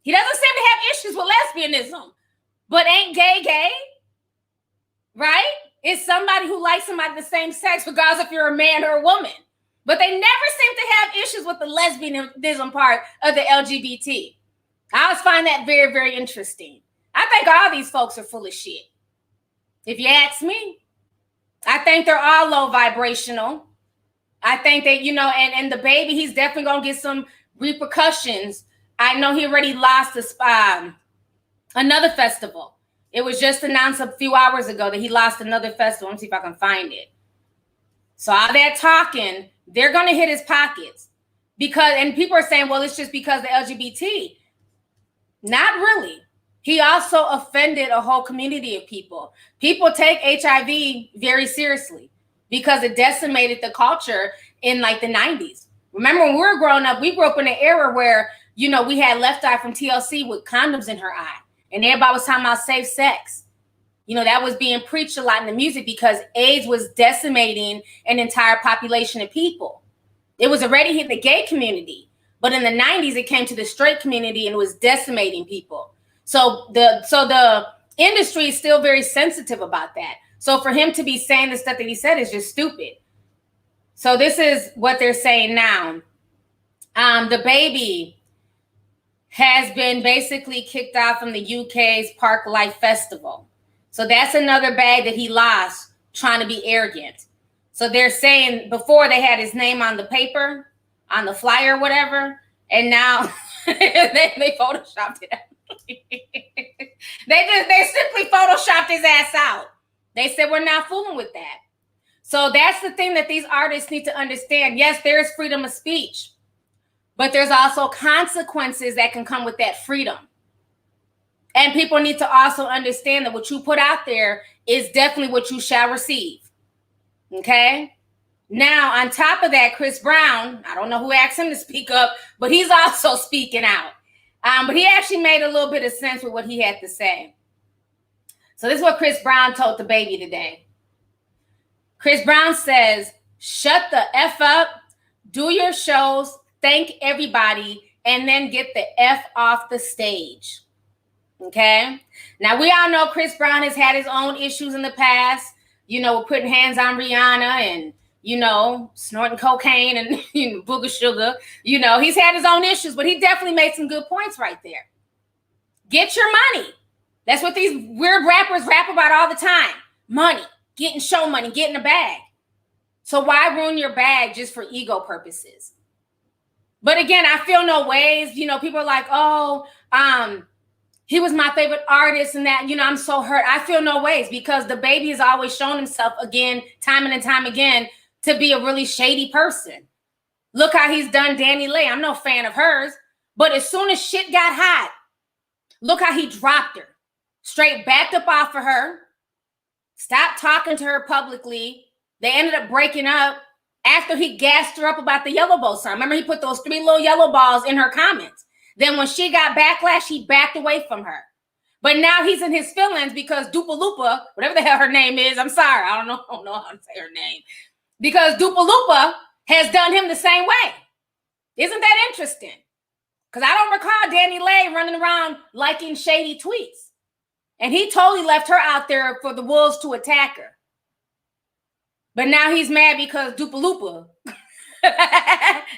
He doesn't seem to have issues with lesbianism, but ain't gay, right? is somebody who likes somebody the same sex, regardless if you're a man or a woman. But they never seem to have issues with the lesbianism part of the LGBT. I always find that very, very interesting. I think all these folks are full of shit. If you ask me, I think they're all low vibrational. I think that, you know, and the baby, he's definitely going to get some repercussions. I know he already lost another festival. It was just announced a few hours ago that he lost another festival. Let me see if I can find it. So all that talking, they're going to hit his pockets. Because, and people are saying, well, it's just because the LGBT. Not really. He also offended a whole community of people. People take HIV very seriously because it decimated the culture in like the 90s. Remember when we were growing up, we grew up in an era where, you know, we had Left Eye from TLC with condoms in her eye. And everybody was talking about safe sex. You know, that was being preached a lot in the music because AIDS was decimating an entire population of people. It was already hitting the gay community. But in the 90s, it came to the straight community and it was decimating people. So the industry is still very sensitive about that. So for him to be saying the stuff that he said is just stupid. So this is what they're saying now. The baby has been basically kicked out from the UK's Park Life Festival. So that's another bag that he lost trying to be arrogant. So they're saying before they had his name on the paper, on the flyer, whatever, and now they photoshopped it out. they simply photoshopped his ass out. They said we're not fooling with that. So that's the thing that these artists need to understand. Yes, there is freedom of speech, but there's also consequences that can come with that freedom. And people need to also understand that what you put out there is definitely what you shall receive. Okay? Now, on top of that, Chris Brown, I don't know who asked him to speak up, but he's also speaking out. But he actually made a little bit of sense with what he had to say. So this is what Chris Brown told the baby today. Chris Brown says, shut the F up, do your shows, thank everybody, and then get the F off the stage. Okay? Now, we all know Chris Brown has had his own issues in the past, you know, putting hands on Rihanna and, you know, snorting cocaine and you know, booger sugar. You know, he's had his own issues, but he definitely made some good points right there. Get your money. That's what these weird rappers rap about all the time. Money, getting show money, getting a bag. So why ruin your bag just for ego purposes? But again, I feel no ways. You know, people are like, oh, he was my favorite artist and that, you know, I'm so hurt. I feel no ways because the baby has always shown himself again, time and time again, to be a really shady person. Look how he's done Danny Lay. I'm no fan of hers, but as soon as shit got hot, look how he dropped her. Straight backed up off of her, stopped talking to her publicly. They ended up breaking up after he gassed her up about the yellow ball song. Remember, he put those 3 little yellow balls in her comments. Then when she got backlash, he backed away from her. But now he's in his feelings because Dupa Lupa, whatever the hell her name is, I'm sorry, I don't know how to say her name. Because Dupa Lupa has done him the same way. Isn't that interesting? Because I don't recall Danny Lay running around liking shady tweets. And he totally left her out there for the wolves to attack her. But now he's mad because Dupa Lupa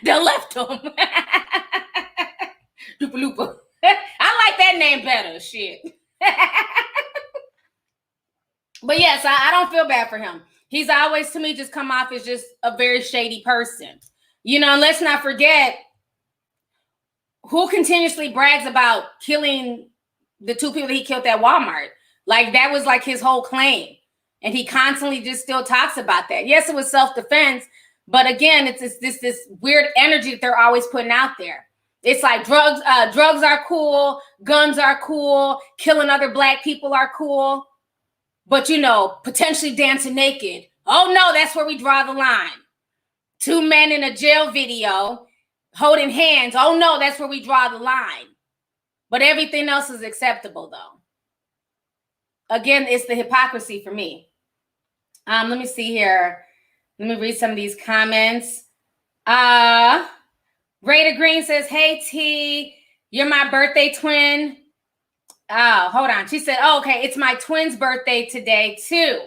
done left him. Dupa Lupa. I like that name better. Shit. But yes, I don't feel bad for him. He's always, to me, just come off as just a very shady person. You know, and let's not forget who continuously brags about killing the 2 people that he killed at Walmart. Like, that was like his whole claim. And he constantly just still talks about that. Yes, it was self-defense. But again, it's this weird energy that they're always putting out there. It's like drugs are cool. Guns are cool. Killing other Black people are cool. But, you know, potentially dancing naked. Oh, no, that's where we draw the line. 2 men in a jail video holding hands. Oh, no, that's where we draw the line. But everything else is acceptable, though. Again, it's the hypocrisy for me. Let me see here. Let me read some of these comments. Raider Green says, hey, T, you're my birthday twin. Oh, hold on. She said, oh, okay, it's my twin's birthday today, too.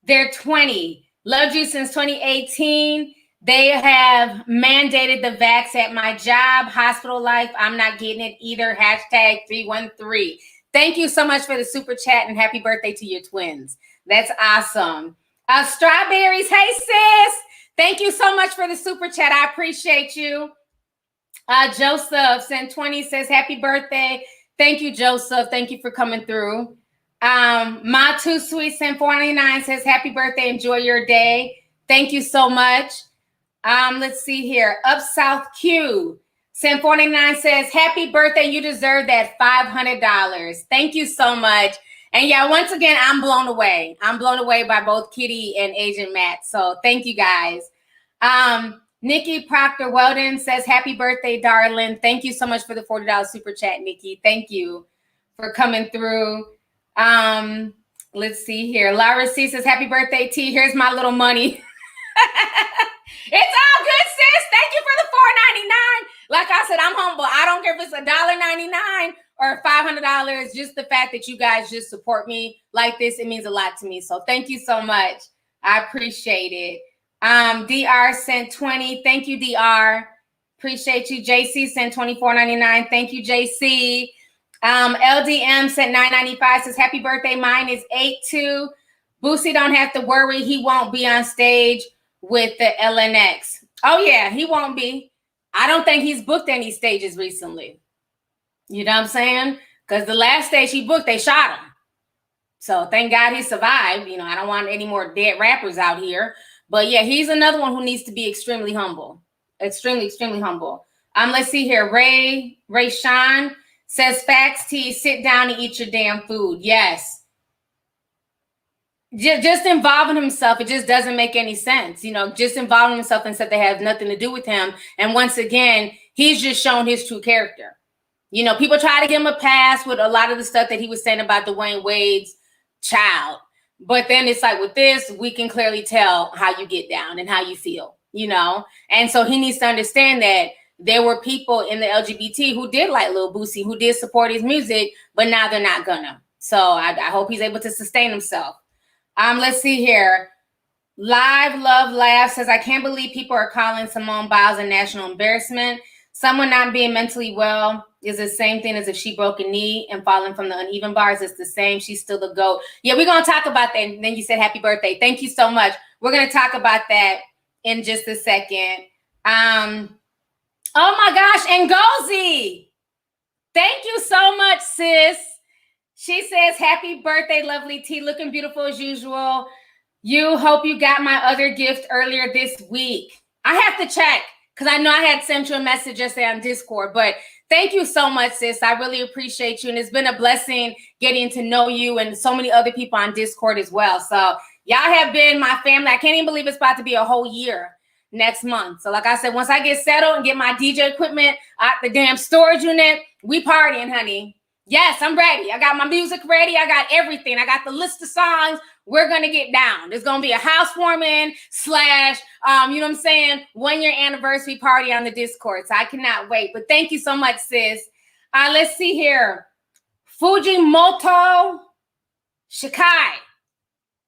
They're 20. Loved you since 2018. They have mandated the vax at my job. Hospital life, I'm not getting it either. Hashtag 313. Thank you so much for the super chat and happy birthday to your twins. That's awesome. Strawberries, hey sis. Thank you so much for the super chat. I appreciate you. Joseph sent 20 says happy birthday. Thank you, Joseph. Thank you for coming through. Ma Too Sweet sent 499 says happy birthday. Enjoy your day. Thank you so much. Let's see here. Up South Q sent 499 says happy birthday. You deserve that $500. Thank you so much. And yeah, once again, I'm blown away. I'm blown away by both Kitty and Agent Matt. So thank you guys. Nikki Proctor Weldon says, happy birthday, darling. Thank you so much for the $40 super chat, Nikki. Thank you for coming through. Let's see here. Laura C says, happy birthday, T. Here's my little money. It's all good, sis. Thank you for the $4.99. Like I said, I'm humble. I don't care if it's $1.99 or $500. Just the fact that you guys just support me like this, it means a lot to me. So thank you so much. I appreciate it. DR sent 20. Thank you, DR. Appreciate you. JC sent $24.99. Thank you, JC. LDM sent $9.95. Says happy birthday. Mine is 8-2. Boosie don't have to worry. He won't be on stage with the LNX. Oh yeah, he won't be. I don't think he's booked any stages recently. You know what I'm saying? Because the last stage he booked, they shot him. So thank God he survived. You know, I don't want any more dead rappers out here. But yeah, he's another one who needs to be extremely humble. Extremely humble. Let's see here. Ray Sean says, facts, T, sit down and eat your damn food. Yes. Just involving himself, it just doesn't make any sense. You know, just involving himself in stuff that has nothing to do with him. And once again, he's just shown his true character. You know, people try to give him a pass with a lot of the stuff that he was saying about Dwayne Wade's child. But then it's like with this, we can clearly tell how you get down and how you feel, you know? And so he needs to understand that there were people in the LGBT who did like Lil Boosie, who did support his music, but now they're not gonna. So I hope he's able to sustain himself. Let's see here. Live Love Laugh says, I can't believe people are calling Simone Biles a national embarrassment. Someone not being mentally well is the same thing as if she broke a knee and falling from the uneven bars. It's the same. She's still the GOAT. Yeah, we're going to talk about that. And then you said happy birthday. Thank you so much. We're going to talk about that in just a second. Oh my gosh. And Ngozi, thank you so much, sis. She says, happy birthday, Lovelyti. Looking beautiful as usual. You hope you got my other gift earlier this week. I have to check because I know I had sent you a message yesterday on Discord, but thank you so much, sis. I really appreciate you. And it's been a blessing getting to know you and so many other people on Discord as well. So y'all have been my family. I can't even believe it's about to be a whole year next month. So like I said, once I get settled and get my DJ equipment out the damn storage unit, we partying, honey. Yes, I'm ready. I got my music ready. I got everything. I got the list of songs. We're going to get down. There's going to be a housewarming / you know what I'm saying, 1 year anniversary party on the Discord. So I cannot wait. But thank you so much, sis. Let's see here. Fujimoto Shikai.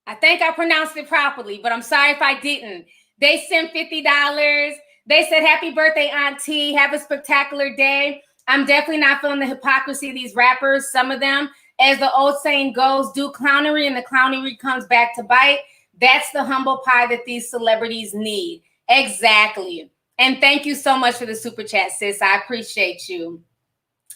I think I pronounced it properly, but I'm sorry if I didn't. They sent $50. They said, happy birthday, Auntie. Have a spectacular day. I'm definitely not feeling the hypocrisy of these rappers. Some of them, as the old saying goes, do clownery and the clownery comes back to bite. That's the humble pie that these celebrities need. Exactly. And thank you so much for the super chat, sis. I appreciate you.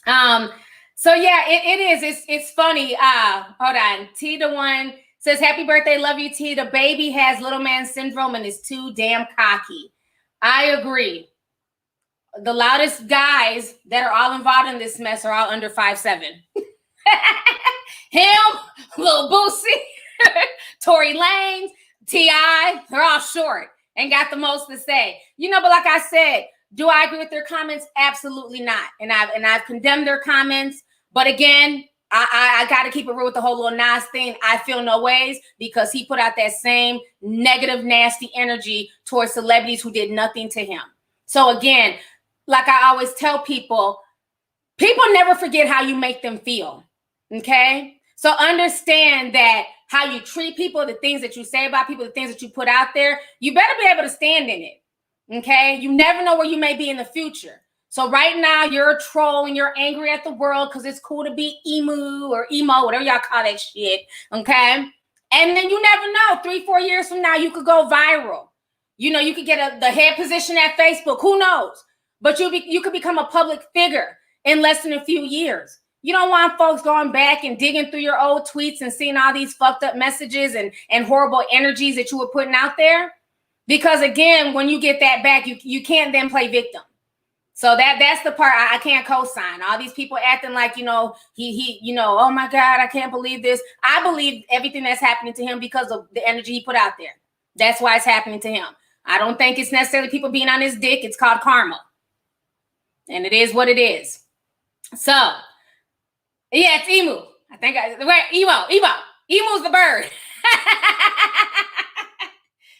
So yeah, it is. It's funny. Hold on. T the one says, happy birthday. Love you, T. The baby has little man syndrome and is too damn cocky. I agree. The loudest guys that are all involved in this mess are all under 5'7". Him, Lil Boosie, Tory Lanez, T.I., they're all short and got the most to say. You know, but like I said, do I agree with their comments? Absolutely not. And I've condemned their comments. But again, I got to keep it real with the whole Lil Nas thing. I feel no ways because he put out that same negative, nasty energy towards celebrities who did nothing to him. So again, like I always tell people never forget how you make them feel, okay? So understand that how you treat people, the things that you say about people, the things that you put out there, you better be able to stand in it. Okay? You never know where you may be in the future. So right now you're a troll and you're angry at the world because it's cool to be emu or emo, whatever y'all call that shit. Okay? And then you never know, 3-4 years from now, you could go viral. You know, you could get the head position at Facebook. Who knows? But you could become a public figure in less than a few years. You don't want folks going back and digging through your old tweets and seeing all these fucked up messages and horrible energies that you were putting out there. Because again, when you get that back, you can't then play victim. So that's the part I can't co-sign. All these people acting like, you know, he oh my God, I can't believe this. I believe everything that's happening to him because of the energy he put out there. That's why it's happening to him. I don't think it's necessarily people being on his dick. It's called karma. And it is what it is. So, yeah, it's emu. I think Emu's the bird.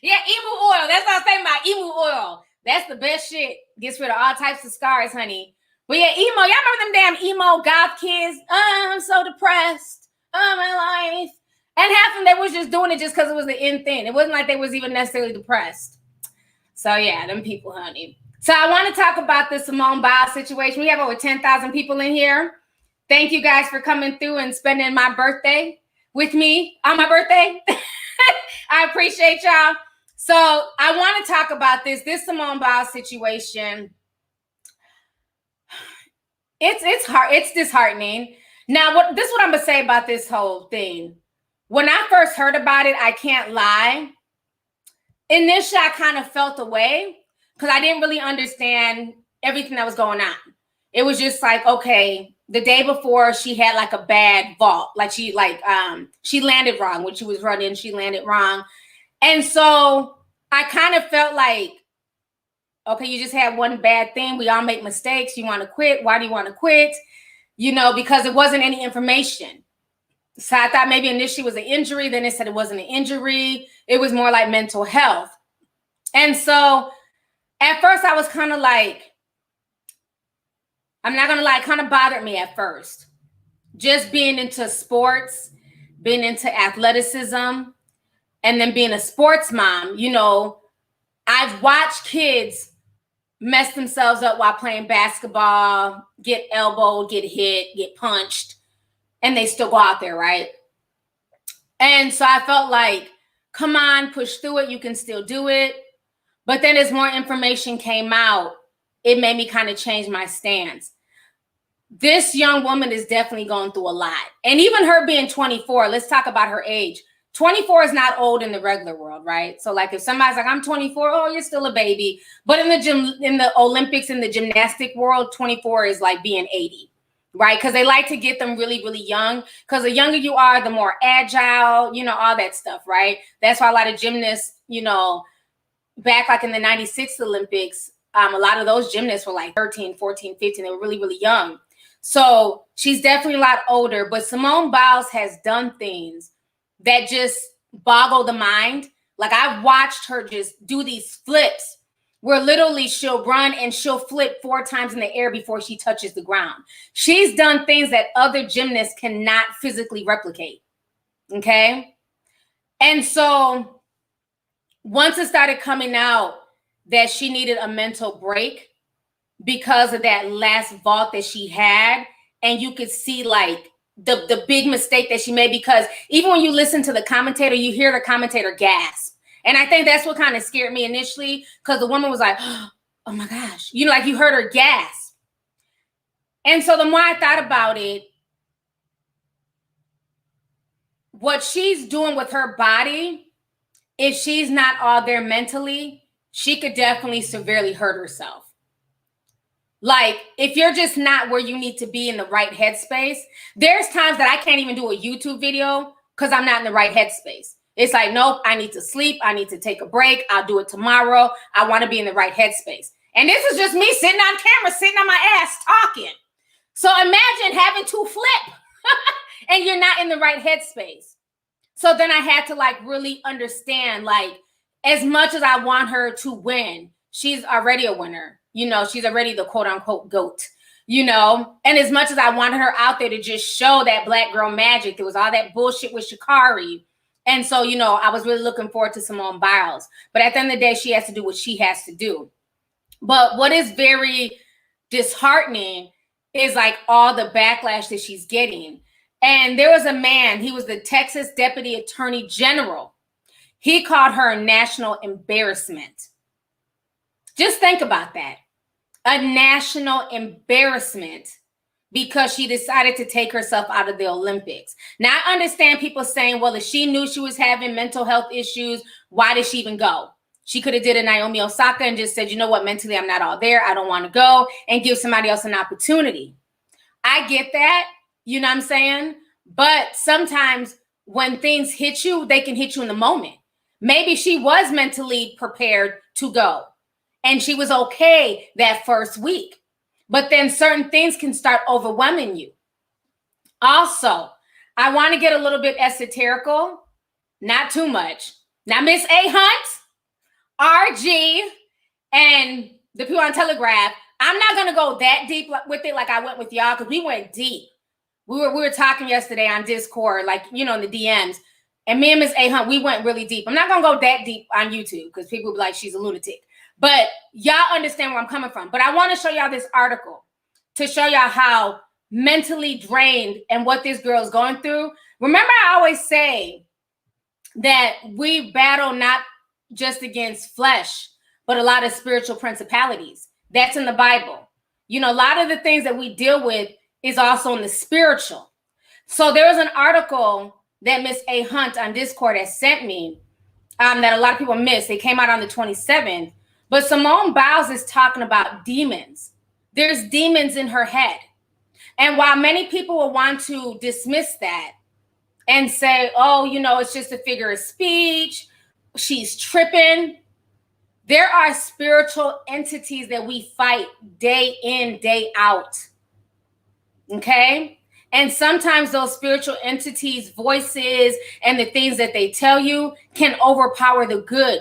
Yeah, emu oil. That's what I'm saying about emu oil. That's the best shit. Gets rid of all types of scars, honey. But yeah, emo. Y'all remember them damn emo goth kids? I'm so depressed. Oh, my life. And half of them, they was just doing it just because it was the in thing. It wasn't like they was even necessarily depressed. So yeah, them people, honey. So I want to talk about the Simone Biles situation. We have over 10,000 people in here. Thank you guys for coming through and spending my birthday with me on my birthday. I appreciate y'all. So I want to talk about this Simone Biles situation. It's hard. It's disheartening. Now, this is what I'm gonna say about this whole thing. When I first heard about it, I can't lie. Initially, I kind of felt away because I didn't really understand everything that was going on. It was just like, okay, the day before she had like a bad vault, like she landed wrong when she was running. She landed wrong, and so I kind of felt like, okay, you just had one bad thing. We all make mistakes. You want to quit? Why do you want to quit? You know, because there wasn't any information. So I thought maybe initially it was an injury. Then they said it wasn't an injury. It was more like mental health. And so at first I was kind of like, I'm not going to lie, it kind of bothered me at first. Just being into sports, being into athleticism, and then being a sports mom, you know, I've watched kids mess themselves up while playing basketball, get elbowed, get hit, get punched, and they still go out there, right? And so I felt like, come on, push through it. You can still do it. But then as more information came out, it made me kind of change my stance. This young woman is definitely going through a lot. And even her being 24, let's talk about her age. 24 is not old in the regular world, right? So like if somebody's like, I'm 24, oh, you're still a baby. But in the gym, in the Olympics, in the gymnastic world, 24 is like being 80, right? Because they like to get them really, really young. Because the younger you are, the more agile, you know, all that stuff, right? That's why a lot of gymnasts, you know, back like in the 96 Olympics, a lot of those gymnasts were like 13, 14, 15. They were really, really young. So she's definitely a lot older. But Simone Biles has done things that just boggle the mind. Like I've watched her just do these flips where literally she'll run and she'll flip 4 times in the air before she touches the ground. She's done things that other gymnasts cannot physically replicate. Okay. And so once it started coming out that she needed a mental break because of that last vault that she had, and you could see like the big mistake that she made, because even when you listen to the commentator, you hear the commentator gasp. And I think that's what kind of scared me initially, because the woman was like, oh my gosh, you know, like you heard her gasp. And so the more I thought about it, what she's doing with her body, if she's not all there mentally, she could definitely severely hurt herself. Like, if you're just not where you need to be in the right headspace, there's times that I can't even do a YouTube video because I'm not in the right headspace. It's like, nope, I need to sleep. I need to take a break. I'll do it tomorrow. I want to be in the right headspace. And this is just me sitting on camera, sitting on my ass talking. So imagine having to flip and you're not in the right headspace. So then I had to like really understand, like, as much as I want her to win, she's already a winner. You know, she's already the quote unquote GOAT, you know, and as much as I wanted her out there to just show that black girl magic, there was all that bullshit with Sha'Carri. And so, you know, I was really looking forward to Simone Biles. But at the end of the day, she has to do what she has to do. But what is very disheartening is like all the backlash that she's getting. And there was a man, he was the Texas Deputy Attorney General. He called her a national embarrassment. Just think about that. A national embarrassment because she decided to take herself out of the Olympics. Now, I understand people saying, well, if she knew she was having mental health issues, why did she even go? She could have did a Naomi Osaka and just said, you know what, mentally, I'm not all there. I don't want to go, and give somebody else an opportunity. I get that. You know what I'm saying? But sometimes when things hit you, they can hit you in the moment. Maybe she was mentally prepared to go and she was okay that first week. But then certain things can start overwhelming you. Also, I want to get a little bit esoterical, not too much. Now, Miss A. Hunt, RG, and the people on Telegraph, I'm not going to go that deep with it like I went with y'all because we went deep. We were talking yesterday on Discord, like, you know, in the DMs. And me and Miss A. Hunt, we went really deep. I'm not going to go that deep on YouTube because people will be like, she's a lunatic. But y'all understand where I'm coming from. But I want to show y'all this article to show y'all how mentally drained and what this girl is going through. Remember, I always say that we battle not just against flesh, but a lot of spiritual principalities. That's in the Bible. You know, a lot of the things that we deal with is also in the spiritual. So there was an article that Miss A. Hunt on Discord has sent me that a lot of people missed. They came out on the 27th. But Simone Biles is talking about demons. There's demons in her head. And while many people will want to dismiss that and say, oh, you know, it's just a figure of speech, she's tripping, there are spiritual entities that we fight day in, day out. Okay? And sometimes those spiritual entities' voices and the things that they tell you can overpower the good.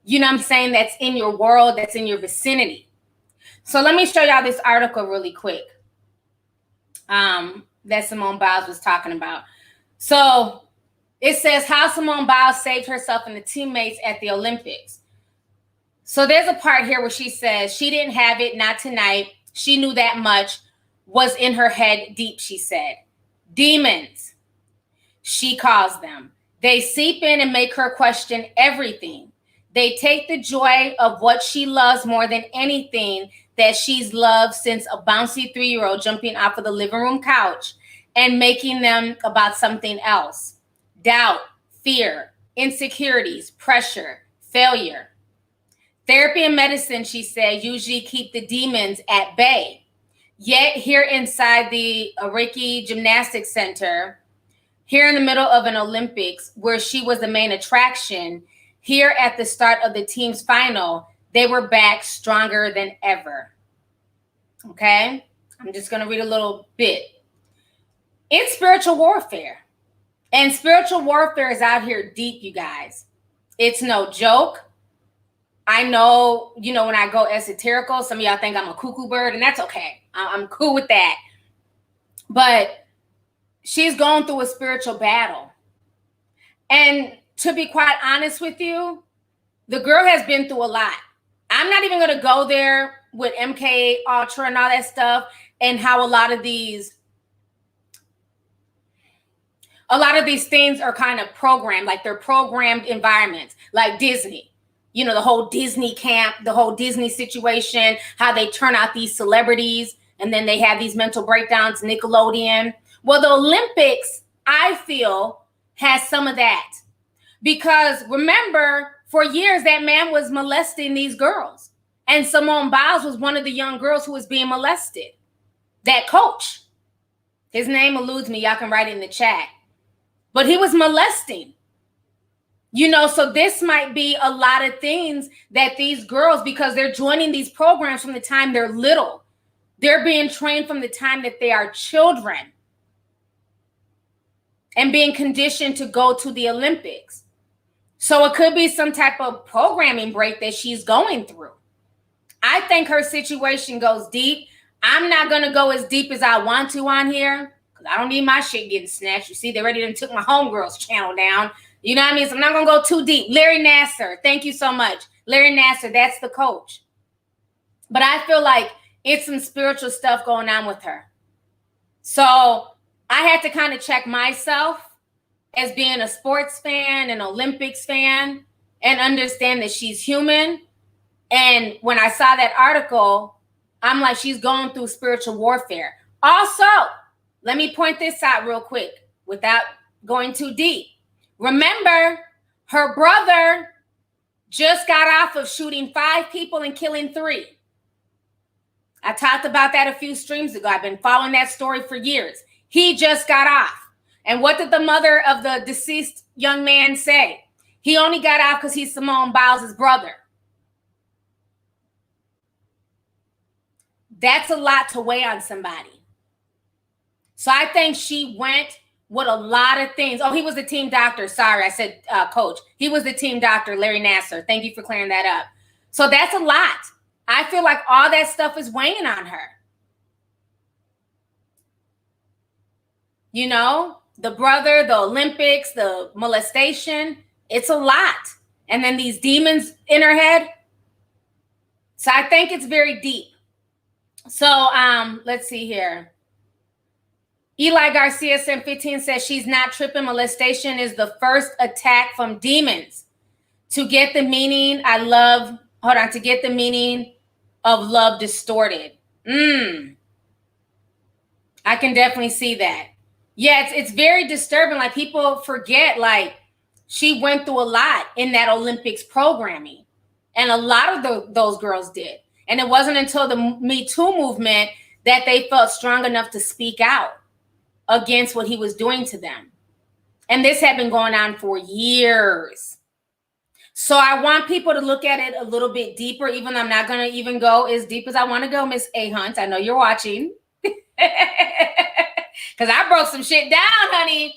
You know what I'm saying? That's in your world, that's in your vicinity. So let me show y'all this article really quick that Simone Biles was talking about. So it says how Simone Biles saved herself and the teammates at the Olympics. So there's a part here where she says she didn't have it, not tonight. She knew that much was in her head deep, she said. Demons, she calls them. They seep in and make her question everything. They take the joy of what she loves more than anything that she's loved since a bouncy 3-year-old jumping off of the living room couch and making them about something else. Doubt, fear, insecurities, pressure, failure. Therapy and medicine, she said, usually keep the demons at bay. Yet here inside the Reiki Gymnastics Center, here in the middle of an Olympics where she was the main attraction, here at the start of the team's final, they were back stronger than ever. Okay? I'm just going to read a little bit. It's spiritual warfare. And spiritual warfare is out here deep, you guys. It's no joke. I know, you know, when I go esoterical, some of y'all think I'm a cuckoo bird, and that's okay. I'm cool with that. But she's going through a spiritual battle. And to be quite honest with you, the girl has been through a lot. I'm not even going to go there with MK Ultra and all that stuff and how a lot of these things are kind of programmed, like they're programmed environments, like Disney. You know, the whole Disney camp, the whole Disney situation, how they turn out these celebrities and then they have these mental breakdowns, Nickelodeon. Well, the Olympics, I feel, has some of that. Because remember, for years, that man was molesting these girls. And Simone Biles was one of the young girls who was being molested. That coach. His name eludes me. Y'all can write it in the chat. But he was molesting. You know, so this might be a lot of things that these girls, because they're joining these programs from the time they're little. They're being trained from the time that they are children and being conditioned to go to the Olympics. So it could be some type of programming break that she's going through. I think her situation goes deep. I'm not going to go as deep as I want to on here because I don't need my shit getting snatched. You see, they already done took my homegirl's channel down. You know what I mean? So I'm not going to go too deep. Larry Nassar, thank you so much. Larry Nassar, that's the coach. But I feel like it's some spiritual stuff going on with her. So I had to kind of check myself as being a sports fan, an Olympics fan, and understand that she's human. And when I saw that article, I'm like, she's going through spiritual warfare. Also, let me point this out real quick without going too deep. Remember, her brother just got off of shooting 5 people and killing 3. I talked about that a few streams ago. I've been following that story for years. He just got off. And what did the mother of the deceased young man say? He only got off because he's Simone Biles' brother. That's a lot to weigh on somebody. So I think she went with a lot of things. Oh, he was the team doctor. Sorry, I said coach. He was the team doctor, Larry Nassar. Thank you for clearing that up. So that's a lot. I feel like all that stuff is weighing on her. You know, the brother, the Olympics, the molestation, it's a lot. And then these demons in her head. So I think it's very deep. So let's see here. Eli Garcia 715 says she's not tripping. Molestation is the first attack from demons. To get the meaning to get the meaning of love distorted. I can definitely see that. Yeah, it's very disturbing. Like, people forget, like, she went through a lot in that Olympics programming. And a lot of those girls did. And it wasn't until the Me Too movement that they felt strong enough to speak out against what he was doing to them. And this had been going on for years. So I want people to look at it a little bit deeper, even though I'm not going to even go as deep as I want to go, Miss A. Hunt. I know you're watching. Because I broke some shit down, honey,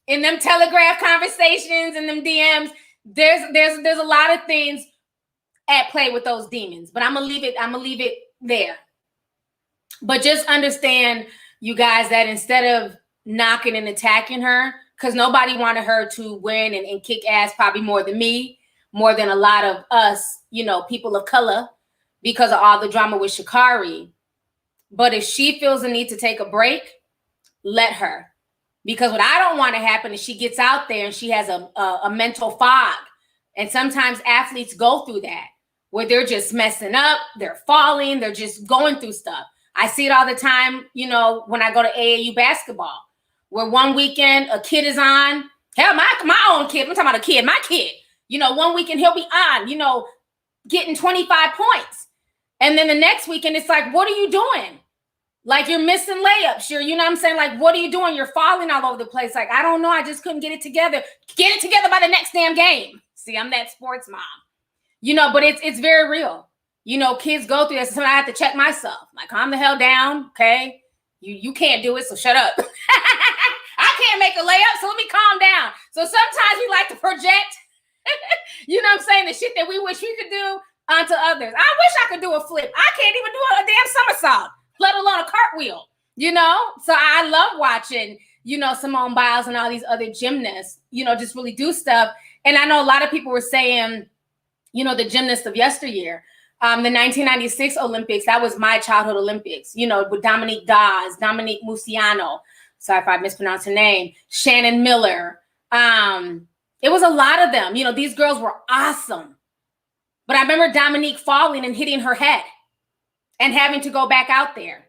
in them Telegraph conversations and them DMs. There's a lot of things at play with those demons, but I'm gonna leave it there. But just understand, you guys, that instead of knocking and attacking her, because nobody wanted her to win and kick ass, probably more than me, more than a lot of us, you know, people of color, because of all the drama with Sha'Carri. But if she feels the need to take a break, let her. Because what I don't want to happen is she gets out there and she has a mental fog. And sometimes athletes go through that, where they're just messing up, they're falling, they're just going through stuff. I see it all the time, you know, when I go to AAU basketball, where one weekend a kid is on, hell, my own kid, I'm talking about a kid, my kid, you know, one weekend he'll be on, you know, getting 25 points. And then the next weekend, it's like, what are you doing? Like, you're missing layups. You know what I'm saying? Like, what are you doing? You're falling all over the place. Like, I don't know. I just couldn't get it together. Get it together by the next damn game. See, I'm that sports mom. You know, but it's very real. You know, kids go through this. So I have to check myself. Like, calm the hell down, okay? You can't do it, so shut up. I can't make a layup, so let me calm down. So sometimes we like to project, you know what I'm saying, the shit that we wish we could do onto others. I wish I could do a flip. I can't even do a damn somersault, let alone a cartwheel, you know? So I love watching, you know, Simone Biles and all these other gymnasts, you know, just really do stuff. And I know a lot of people were saying, you know, the gymnasts of yesteryear, the 1996 Olympics, that was my childhood Olympics, you know, with Dominique Dawes, Dominique Musiano, sorry if I mispronounced her name, Shannon Miller. It was a lot of them. You know, these girls were awesome. But I remember Dominique falling and hitting her head and having to go back out there.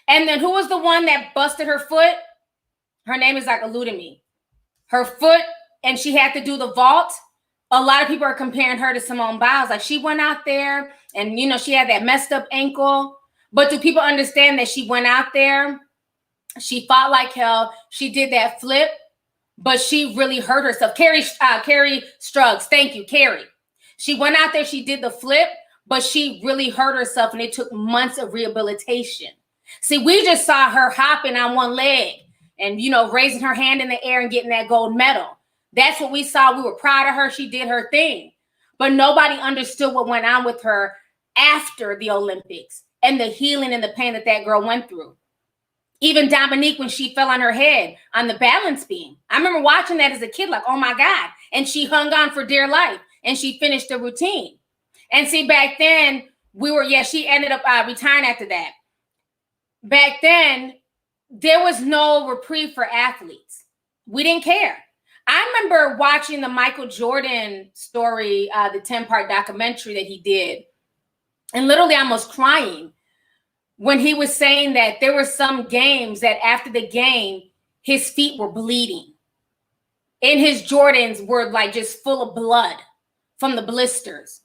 And then who was the one that busted her foot? Her name is like eluding me. Her foot, and she had to do the vault. A lot of people are comparing her to Simone Biles. Like, she went out there and, you know, she had that messed up ankle. But do people understand that she went out there? She fought like hell. She did that flip, but she really hurt herself. Carrie Struggs. Thank you, Carrie. She went out there, she did the flip, but she really hurt herself, and it took months of rehabilitation. See, we just saw her hopping on one leg and, you know, raising her hand in the air and getting that gold medal. That's what we saw. We were proud of her. She did her thing. But nobody understood what went on with her after the Olympics and the healing and the pain that girl went through. Even Dominique, when she fell on her head on the balance beam. I remember watching that as a kid, like, oh my God. And she hung on for dear life and she finished the routine. And see, back then she ended up retiring after that. Back then, there was no reprieve for athletes. We didn't care. I remember watching the Michael Jordan story, the 10-part documentary that he did, and literally almost crying when he was saying that there were some games that after the game, his feet were bleeding. And his Jordans were like just full of blood from the blisters.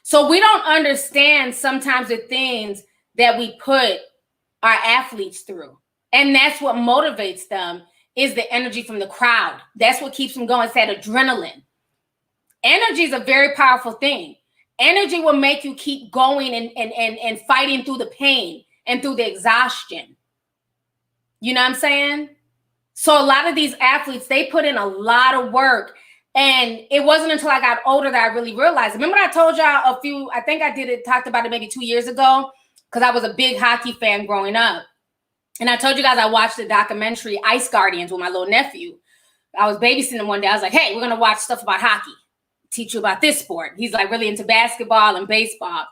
So we don't understand sometimes the things that we put our athletes through. And that's what motivates them, is the energy from the crowd. That's what keeps them going. It's that adrenaline. Energy is a very powerful thing. Energy will make you keep going and fighting through the pain and through the exhaustion. You know what I'm saying? So a lot of these athletes, they put in a lot of work. And it wasn't until I got older that I really realized. Remember I told y'all I think I talked about it maybe 2 years ago, because I was a big hockey fan growing up. And I told you guys I watched the documentary Ice Guardians with my little nephew. I was babysitting him one day. I was like, hey, we're going to watch stuff about hockey. Teach you about this sport. He's like really into basketball and baseball.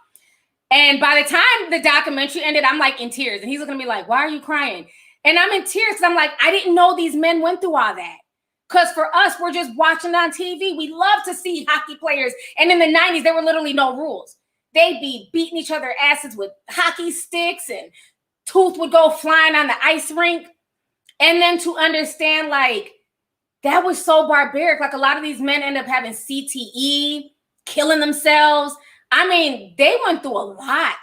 And by the time the documentary ended, I'm like in tears. And he's looking at me like, why are you crying? And I'm in tears because I'm like, I didn't know these men went through all that. Because for us, we're just watching on TV. We love to see hockey players. And in the 90s, there were literally no rules. They'd be beating each other asses with hockey sticks, and tooth would go flying on the ice rink. And then to understand, like, that was so barbaric. Like, a lot of these men end up having CTE, killing themselves. I mean, they went through a lot.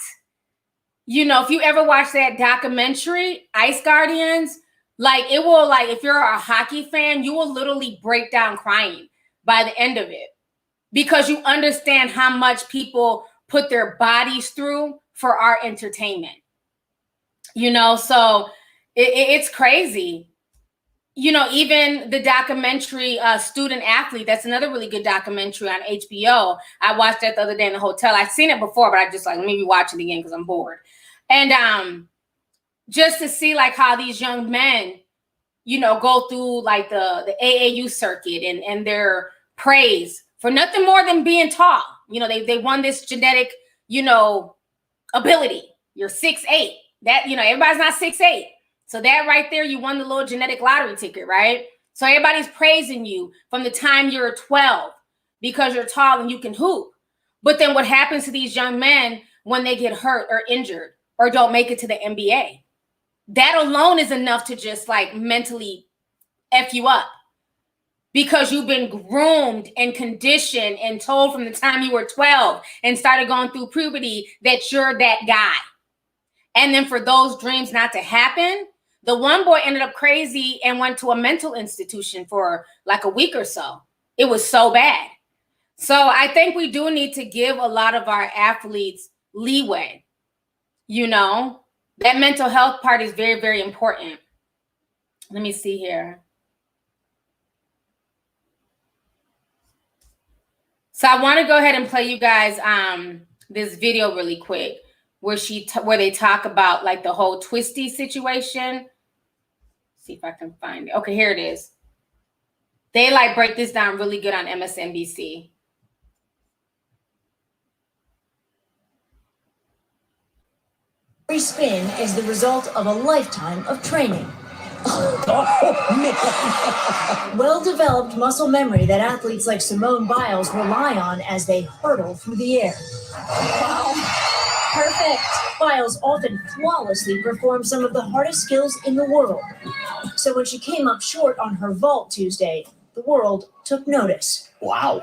You know, if you ever watch that documentary, Ice Guardians, like, it will, like, if you're a hockey fan, you will literally break down crying by the end of it, because you understand how much people put their bodies through for our entertainment. You know, so it's crazy. You know, even the documentary Student Athlete, that's another really good documentary on HBO. I watched that the other day in the hotel. I've seen it before, but I just like, let me watch it again because I'm bored. And just to see like how these young men, you know, go through like the AAU circuit and their praise for nothing more than being tall. You know, they won this genetic, you know, ability. You're 6'8". That, you know, everybody's not 6'8". So that right there, you won the little genetic lottery ticket, right? So everybody's praising you from the time you're 12 because you're tall and you can hoop. But then what happens to these young men when they get hurt or injured or don't make it to the NBA? That alone is enough to just like mentally F you up, because you've been groomed and conditioned and told from the time you were 12 and started going through puberty that you're that guy. And then for those dreams not to happen, the one boy ended up crazy and went to a mental institution for like a week or so. It was so bad. So I think we do need to give a lot of our athletes leeway. You know, that mental health part is very, very important. Let me see here. So I want to go ahead and play you guys this video really quick where they talk about like the whole twisty situation. See if I can find it. Okay, here it is. They like break this down really good on MSNBC. Every spin is the result of a lifetime of training. Well-developed muscle memory that athletes like Simone Biles rely on as they hurtle through the air. Wow. Perfect. Biles often flawlessly performs some of the hardest skills in the world. So when she came up short on her vault Tuesday, the world took notice. Wow.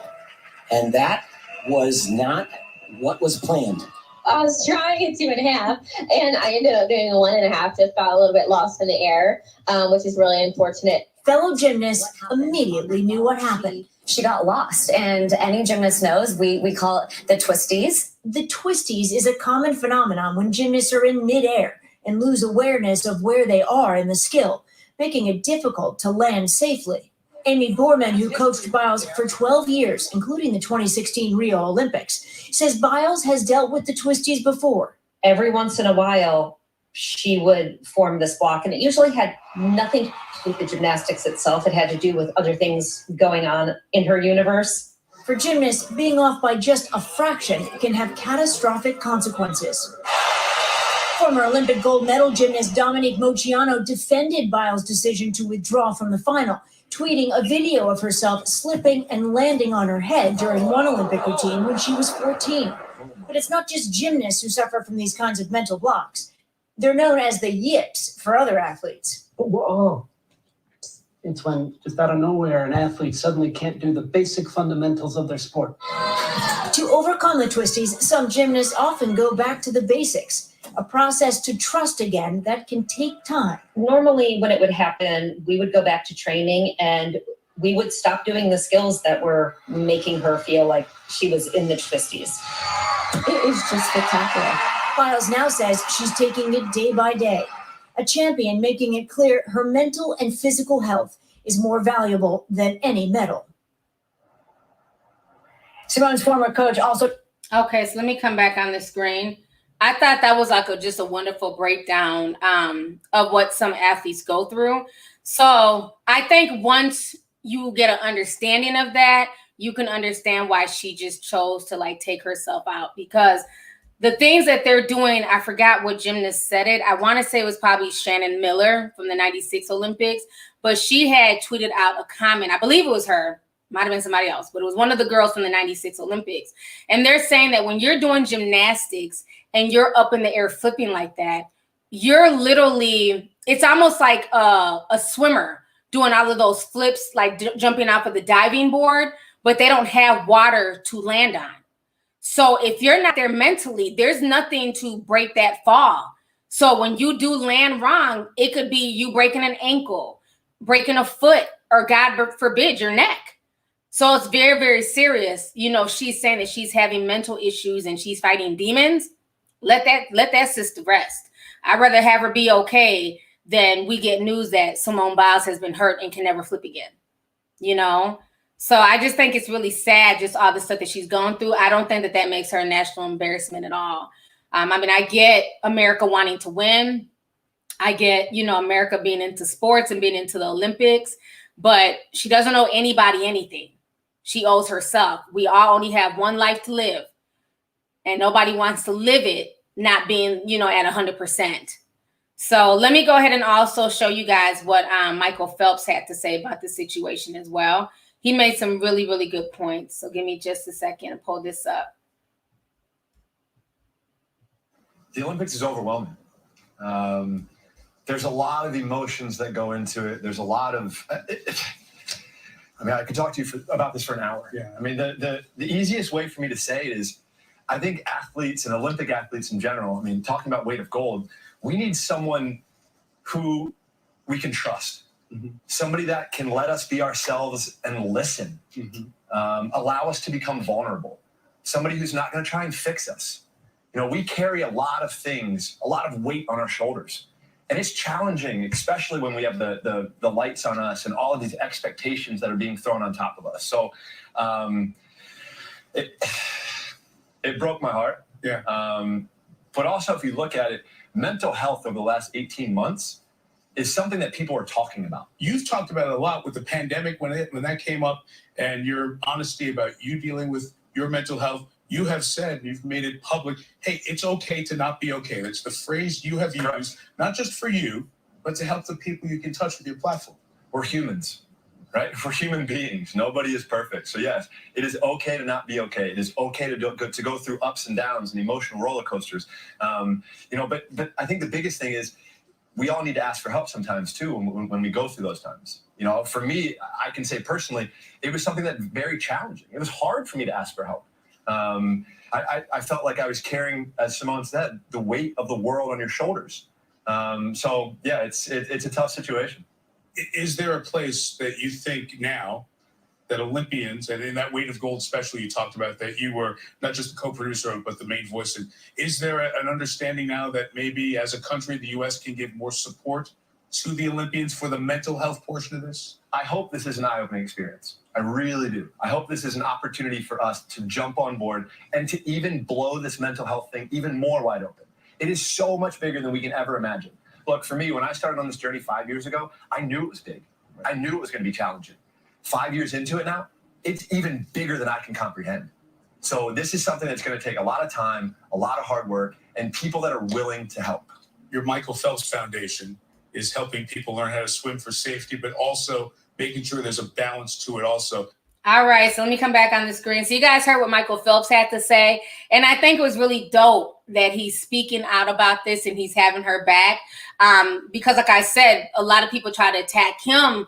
And that was not what was planned. I was trying at 2.5, and I ended up doing a 1.5. Just got a little bit lost in the air, which is really unfortunate. Fellow gymnasts immediately knew what happened. She got lost, and any gymnast knows we call it the twisties. The twisties is a common phenomenon when gymnasts are in midair and lose awareness of where they are in the skill, making it difficult to land safely. Amy Borman, who coached Biles for 12 years, including the 2016 Rio Olympics, says Biles has dealt with the twisties before. Every once in a while, she would form this block. And it usually had nothing to do with the gymnastics itself. It had to do with other things going on in her universe. For gymnasts, being off by just a fraction can have catastrophic consequences. Former Olympic gold medal gymnast Dominique Moceanu defended Biles' decision to withdraw from the final, tweeting a video of herself slipping and landing on her head during one Olympic routine when she was 14. But it's not just gymnasts who suffer from these kinds of mental blocks. They're known as the yips for other athletes. Oh, it's when just out of nowhere an athlete suddenly can't do the basic fundamentals of their sport. To overcome the twisties, some gymnasts often go back to the basics, a process to trust again that can take time. Normally, when it would happen, we would go back to training and we would stop doing the skills that were making her feel like she was in the twisties. It is just spectacular. Biles now says she's taking it day by day, a champion making it clear her mental and physical health is more valuable than any medal. Simone's former coach also... Okay, so let me come back on the screen. I thought that was like just a wonderful breakdown of what some athletes go through. So I think once you get an understanding of that, you can understand why she just chose to like take herself out, because the things that they're doing, I forgot what gymnast said it. I want to say it was probably Shannon Miller from the 96 Olympics, but she had tweeted out a comment. I believe it was her. Might have been somebody else, but it was one of the girls from the 96 Olympics. And they're saying that when you're doing gymnastics and you're up in the air flipping like that, you're literally, it's almost like a swimmer doing all of those flips, like jumping off of the diving board, but they don't have water to land on. So if you're not there mentally, there's nothing to break that fall. So when you do land wrong, it could be you breaking an ankle, breaking a foot, or God forbid, your neck. So it's very, very serious. You know, she's saying that she's having mental issues and she's fighting demons. Let that sister rest. I'd rather have her be okay than we get news that Simone Biles has been hurt and can never flip again. You know? So I just think it's really sad, just all the stuff that she's going through. I don't think that makes her a national embarrassment at all. I mean, I get America wanting to win. I get, you know, America being into sports and being into the Olympics, but she doesn't owe anybody anything. She owes herself. We all only have one life to live, and nobody wants to live it not being, you know, at 100%. So let me go ahead and also show you guys what Michael Phelps had to say about the situation as well. He made some really, really good points. So give me just a second to pull this up. The Olympics is overwhelming. There's a lot of emotions that go into it. There's a lot of, I mean, I could talk to you about this for an hour. Yeah. I mean, the easiest way for me to say it is, I think athletes and Olympic athletes in general, I mean, talking about weight of gold, we need someone who we can trust. Mm-hmm. Somebody that can let us be ourselves and listen, allow us to become vulnerable. Somebody who's not going to try and fix us. You know, we carry a lot of things, a lot of weight on our shoulders. And it's challenging, especially when we have the lights on us and all of these expectations that are being thrown on top of us. So it broke my heart. Yeah. But also, if you look at it, mental health over the last 18 months is something that people are talking about. You've talked about it a lot with the pandemic when that came up, and your honesty about you dealing with your mental health. You have said, you've made it public, hey, it's okay to not be okay. That's the phrase you have used, not just for you, but to help the people you can touch with your platform. We're humans, right? We're human beings. Nobody is perfect. So yes, it is okay to not be okay. It is okay to go through ups and downs and emotional roller coasters. You know, but I think the biggest thing is we all need to ask for help sometimes too when we go through those times. You know, for me, I can say personally, it was something that was very challenging. It was hard for me to ask for help. I felt like I was carrying, as Simone said, the weight of the world on your shoulders. So yeah, it's a tough situation. Is there a place that you think now that Olympians, and in that Weight of Gold special you talked about, that you were not just the co-producer of, but the main voice in, is there an understanding now that maybe as a country, the U.S. can give more support to the Olympians for the mental health portion of this? I hope this is an eye-opening experience. I really do. I hope this is an opportunity for us to jump on board and to even blow this mental health thing even more wide open. It is so much bigger than we can ever imagine. Look, for me, when I started on this journey 5 years ago, I knew it was big. I knew it was going to be challenging. 5 years into it now, it's even bigger than I can comprehend. So this is something that's going to take a lot of time, a lot of hard work, and people that are willing to help. Your Michael Phelps Foundation is helping people learn how to swim for safety, but also making sure there's a balance to it also. All right, so let me come back on the screen. So you guys heard what Michael Phelps had to say, and I think it was really dope that he's speaking out about this and he's having her back, because like I said, a lot of people try to attack him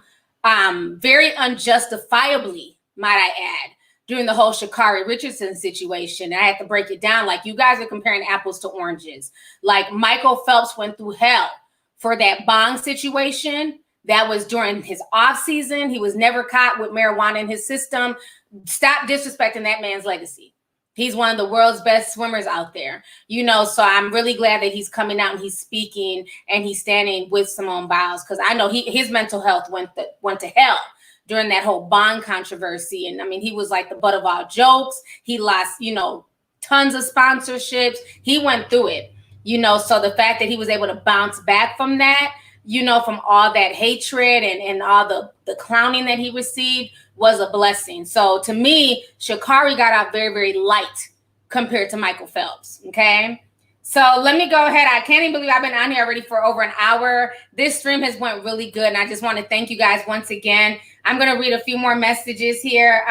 very unjustifiably, might I add, during the whole Sha'Carri Richardson situation. And I had to break it down. Like, you guys are comparing apples to oranges. Like, Michael Phelps went through hell for that bong situation. That was during his off season. He was never caught with marijuana in his system. Stop disrespecting that man's legacy. He's one of the world's best swimmers out there, you know. So I'm really glad that he's coming out and he's speaking and he's standing with Simone Biles, because I know his mental health went to hell during that whole bond controversy. And I mean, he was like the butt of all jokes. He lost, you know, tons of sponsorships. He went through it, you know. So the fact that he was able to bounce back from that, you know, from all that hatred and all the clowning that he received, was a blessing. So to me, Sha'Carri got out very, very light compared to Michael Phelps, okay? So let me go ahead. I can't even believe I've been on here already for over an hour. This stream has went really good, and I just want to thank you guys once again. I'm going to read a few more messages here.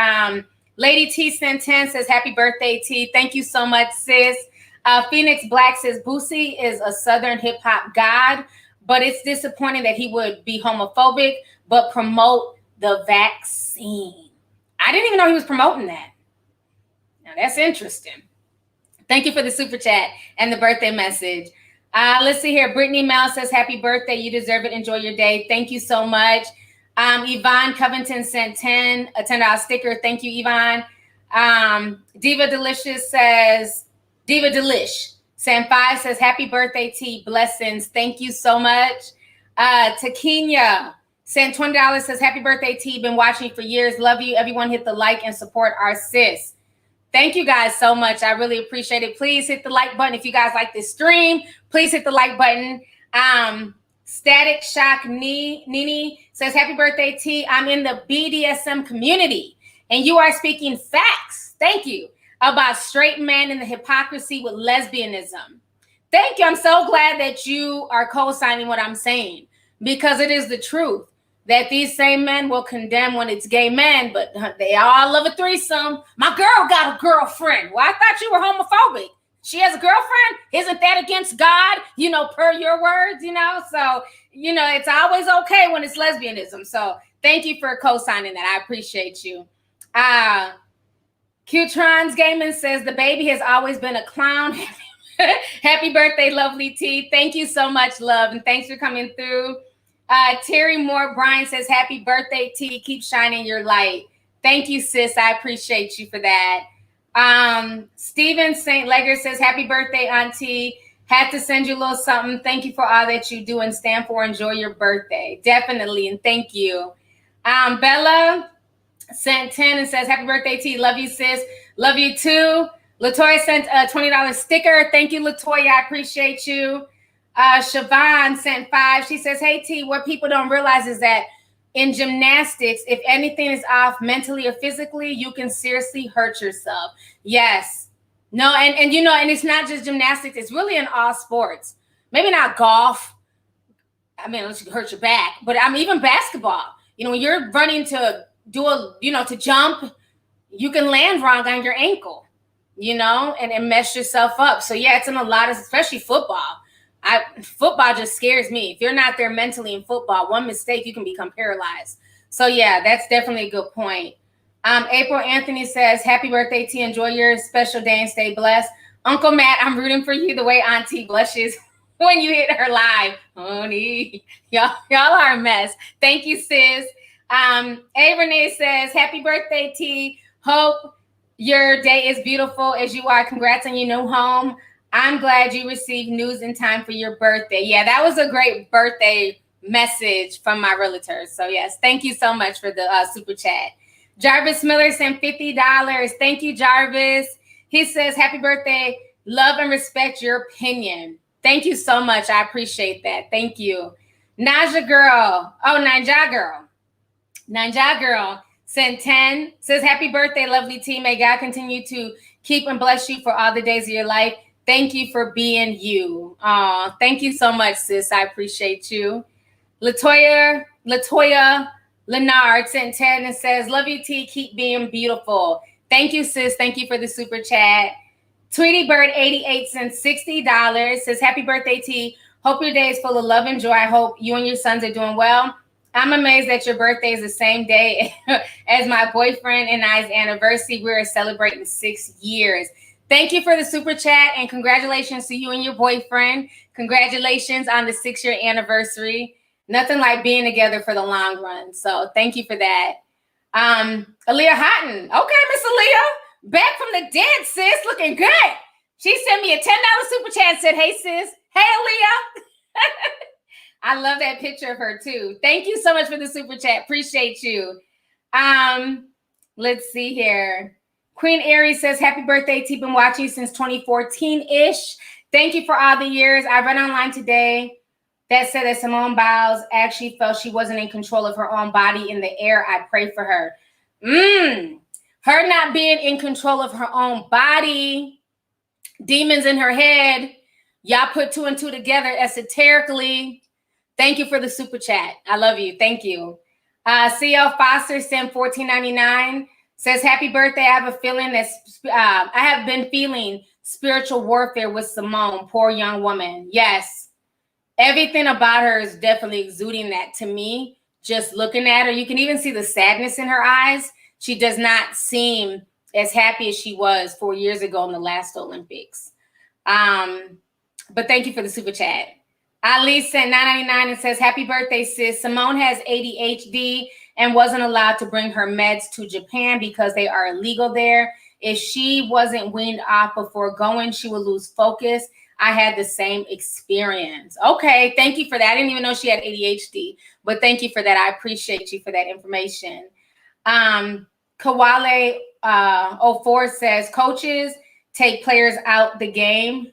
Lady T sent 10, says, happy birthday, T. Thank you so much, sis. Phoenix Black says, Boosie is a Southern hip-hop god, but it's disappointing that he would be homophobic but promote the vaccine. I didn't even know he was promoting that. Now, that's interesting. Thank you for the super chat and the birthday message. Let's see here. Brittany Mel says, happy birthday. You deserve it. Enjoy your day. Thank you so much. Yvonne Covington sent a $10 sticker. Thank you, Yvonne. Diva Delicious says, Diva Delish. Sam 5 says, happy birthday, T. Blessings. Thank you so much. Takenya sent $20, says, happy birthday, T. Been watching for years. Love you. Everyone hit the like and support our sis. Thank you guys so much. I really appreciate it. Please hit the like button. If you guys like this stream, please hit the like button. Static Shock Nini says, happy birthday, T. I'm in the BDSM community, and you are speaking facts. Thank you. About straight men and the hypocrisy with lesbianism. Thank you. I'm so glad that you are co-signing what I'm saying, because it is the truth that these same men will condemn when it's gay men, but they all love a threesome. My girl got a girlfriend. Well, I thought you were homophobic. She has a girlfriend. Isn't that against God? You know, per your words, you know? So, you know, it's always okay when it's lesbianism. So thank you for co-signing that. I appreciate you. Qtrons Gaming says, the baby has always been a clown. Happy birthday, Lovelyti. Thank you so much, love, and thanks for coming through. Terry Moore Bryan says, happy birthday, T. Keep shining your light. Thank you, sis. I appreciate you for that. Stephen St. Legger says, happy birthday, Auntie. Had to send you a little something. Thank you for all that you do and stand for. Enjoy your birthday. Definitely, and thank you. Bella sent 10 and says, happy birthday, T. Love you, sis. Love you, too. Latoya sent a $20 sticker. Thank you, Latoya. I appreciate you. Siobhan sent 5. She says, hey, T, what people don't realize is that in gymnastics, if anything is off mentally or physically, you can seriously hurt yourself. Yes. No, and you know, and it's not just gymnastics. It's really in all sports. Maybe not golf. I mean, unless you hurt your back. But I mean, even basketball. You know, when you're running to do to jump, you can land wrong on your ankle, you know, and mess yourself up. So yeah, it's in a lot of, especially football. Football just scares me. If you're not there mentally in football, one mistake, you can become paralyzed. So yeah, that's definitely a good point. April Anthony says, happy birthday, T. Enjoy your special day and stay blessed. Uncle Matt, I'm rooting for you the way Auntie blushes when you hit her live. Honey, y'all are a mess. Thank you, sis. A Renee says, happy birthday, T. Hope your day is beautiful as you are. Congrats on your new home. I'm glad you received news in time for your birthday. Yeah, that was a great birthday message from my realtor. So yes, thank you so much for the super chat. Jarvis Miller sent $50. Thank you, Jarvis. He says, happy birthday. Love and respect your opinion. Thank you so much. I appreciate that. Thank you. Naja Girl. Oh, Ninja Girl. Ninja Girl sent 10. Says, happy birthday, Lovelyti. May God continue to keep and bless you for all the days of your life. Thank you for being you. Thank you so much, sis. I appreciate you. Latoya Leonard sent 10 and says, love you, T. Keep being beautiful. Thank you, sis. Thank you for the super chat. Tweety Bird 88 sent $60. Says, happy birthday, T. Hope your day is full of love and joy. I hope you and your sons are doing well. I'm amazed that your birthday is the same day as my boyfriend and I's anniversary. We're celebrating 6 years. Thank you for the super chat and congratulations to you and your boyfriend. Congratulations on the 6-year anniversary. Nothing like being together for the long run. So thank you for that. Aaliyah Houghton. Okay, Miss Aaliyah. Back from the dead, sis. Looking good. She sent me a $10 super chat and said, hey, sis. Hey, Aaliyah. I love that picture of her, too. Thank you so much for the super chat. Appreciate you. Let's see here. Queen Aries says, happy birthday. T. Been watching since 2014-ish. Thank you for all the years. I read online today that said that Simone Biles actually felt she wasn't in control of her own body in the air. I pray for her. Her not being in control of her own body, demons in her head. Y'all put 2 and 2 together esoterically. Thank you for the super chat. I love you. Thank you. CL Foster sent $14.99. Says, happy birthday. I have a feeling that I have been feeling spiritual warfare with Simone, poor young woman. Yes. Everything about her is definitely exuding that to me. Just looking at her, you can even see the sadness in her eyes. She does not seem as happy as she was 4 years ago in the last Olympics. But thank you for the super chat. Ali sent $9.99 and says, happy birthday, sis. Simone has ADHD and wasn't allowed to bring her meds to Japan because they are illegal there. If she wasn't weaned off before going, she would lose focus. I had the same experience. Okay, thank you for that. I didn't even know she had ADHD, but thank you for that. I appreciate you for that information. Kawale 04 says, coaches take players out the game.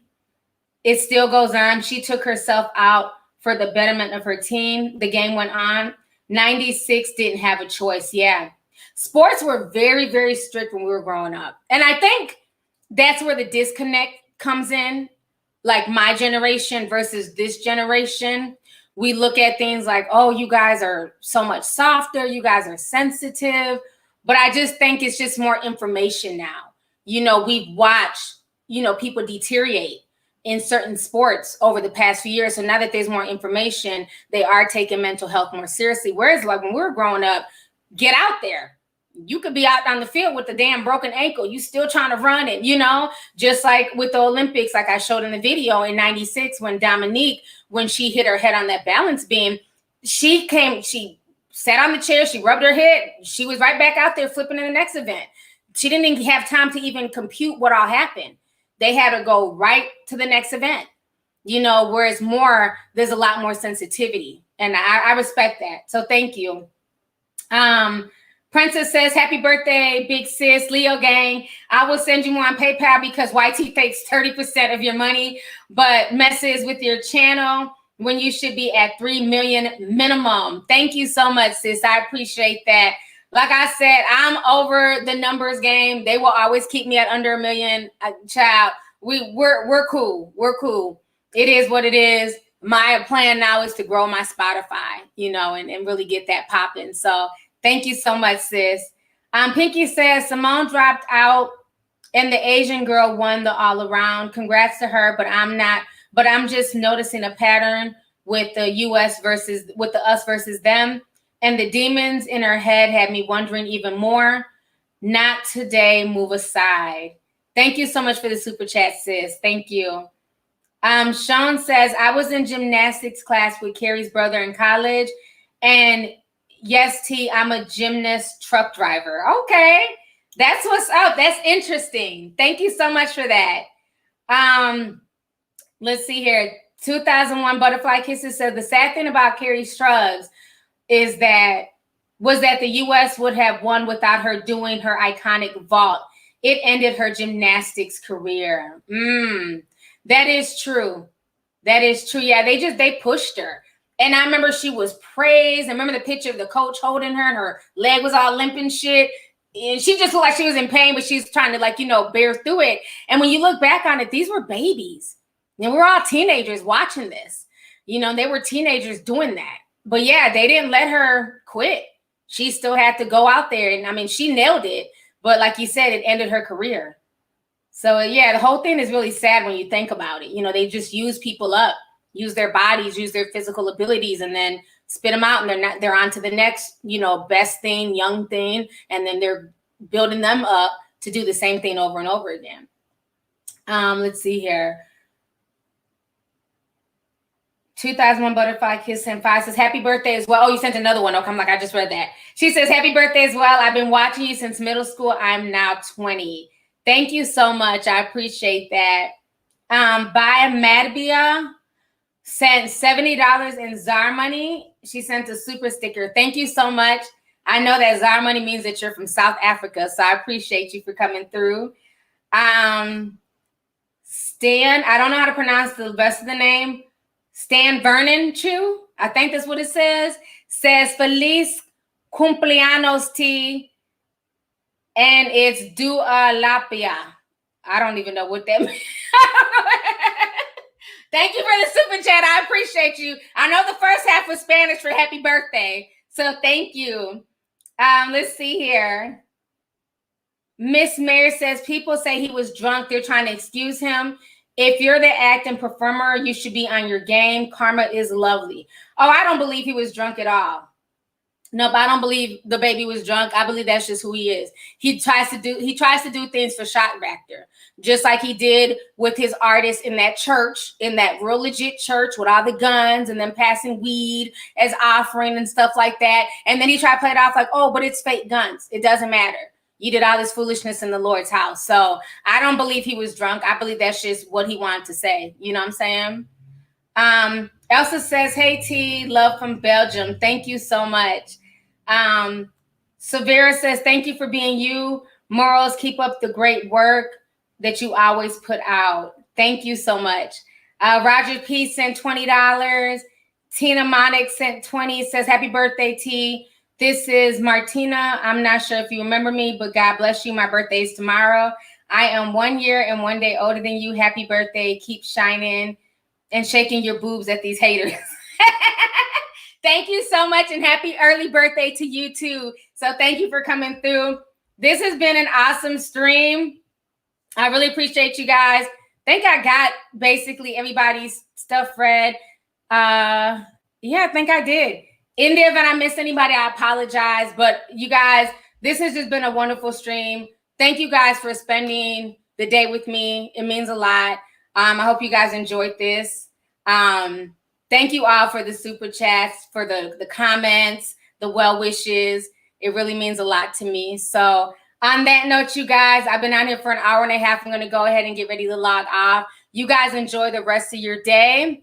It still goes on. She took herself out for the betterment of her team. The game went on. 96 didn't have a choice. Yeah. Sports were very, very strict when we were growing up. And I think that's where the disconnect comes in. Like my generation versus this generation. We look at things like, oh, you guys are so much softer. You guys are sensitive. But I just think it's just more information now. You know, we've watched, people deteriorate in certain sports over the past few years. So now that there's more information, they are taking mental health more seriously. Whereas like when we were growing up, get out there. You could be out on the field with a damn broken ankle. You still trying to run it, just like with the Olympics, like I showed in the video in 96, when Dominique, when she hit her head on that balance beam, she sat on the chair, she rubbed her head. She was right back out there flipping in the next event. She didn't even have time to even compute what all happened. They had to go right to the next event, whereas there's a lot more sensitivity. And I respect that. So thank you. Princess says, happy birthday, big sis, Leo gang. I will send you more on PayPal because YT takes 30% of your money, but messes with your channel when you should be at 3 million minimum. Thank you so much, sis. I appreciate that. Like I said, I'm over the numbers game. They will always keep me at under 1 million. Child, we're cool. We're cool. It is what it is. My plan now is to grow my Spotify, and really get that popping. So thank you so much, sis. Pinky says Simone dropped out and the Asian girl won the all around. Congrats to her, but I'm just noticing a pattern with the us versus them. And the demons in her head had me wondering even more. Not today, move aside. Thank you so much for the super chat, sis. Thank you. Sean says, I was in gymnastics class with Carrie's brother in college. And yes, T, I'm a gymnast truck driver. Okay. That's what's up. That's interesting. Thank you so much for that. Let's see here. 2001 Butterfly Kisses said the sad thing about Carrie Shrugs was that the U.S. would have won without her doing her iconic vault. It ended her gymnastics career. That is true. That is true. Yeah, they pushed her. And I remember she was praised. I remember the picture of the coach holding her and her leg was all limp and shit. And she just looked like she was in pain, but she's trying to, like, you know, bear through it. And when you look back on it, these were babies. And we're all teenagers watching this. You know, they were teenagers doing that. But yeah, they didn't let her quit. She still had to go out there. And I mean, she nailed it. But like you said, it ended her career. So yeah, the whole thing is really sad when you think about it. You know, they just use people up, use their bodies, use their physical abilities, and then spit them out, and they're on to the next, you know, best thing, young thing, and then they're building them up to do the same thing over and over again. Let's see here. 2001 Butterfly Kiss and 5 says, happy birthday as well. Oh, you sent another one. Okay, I'm like, I just read that. She says, happy birthday as well. I've been watching you since middle school. I'm now 20. Thank you so much. I appreciate that. Baya Madbia sent $70 in ZAR money. She sent a super sticker. Thank you so much. I know that ZAR money means that you're from South Africa, so I appreciate you for coming through. Stan, I don't know how to pronounce the rest of the name. Stan Vernon Chu, I think that's what it says Feliz cumpleaños T, and it's Dua Lapia. I don't even know what that means. Thank you for the super chat. I appreciate you. I know the first half was Spanish for happy birthday, so thank you. Let's see here. Miss Mary says, people say he was drunk. They're trying to excuse him. If you're the acting performer, you should be on your game. Karma is lovely. Oh, I don't believe he was drunk at all. Nope, I don't believe the baby was drunk. I believe that's just who he is. He tries to do things for shock factor, just like he did with his artists in that church, in that real legit church with all the guns and then passing weed as offering and stuff like that. And then he tried to play it off like, oh, but it's fake guns. It doesn't matter. You did all this foolishness in the Lord's house. So I don't believe he was drunk. I believe that's just what he wanted to say. You know what I'm saying? Elsa says, hey, T, love from Belgium. Thank you so much. Severa says, thank you for being you. Morals, keep up the great work that you always put out. Thank you so much. Roger P sent $20. Tina Monick sent 20. Says, happy birthday, T. This is Martina. I'm not sure if you remember me, but God bless you. My birthday is tomorrow. I am 1 year and 1 day older than you. Happy birthday. Keep shining and shaking your boobs at these haters. Thank you so much, and happy early birthday to you too. So thank you for coming through. This has been an awesome stream. I really appreciate you guys. I think I got basically everybody's stuff read. Yeah, I think I did. In the event I missed anybody, I apologize. But you guys, this has just been a wonderful stream. Thank you guys for spending the day with me. It means a lot. I hope you guys enjoyed this. Thank you all for the super chats, for the comments, the well wishes. It really means a lot to me. So on that note, you guys, I've been on here for an hour and a half. I'm going to go ahead and get ready to log off. You guys enjoy the rest of your day.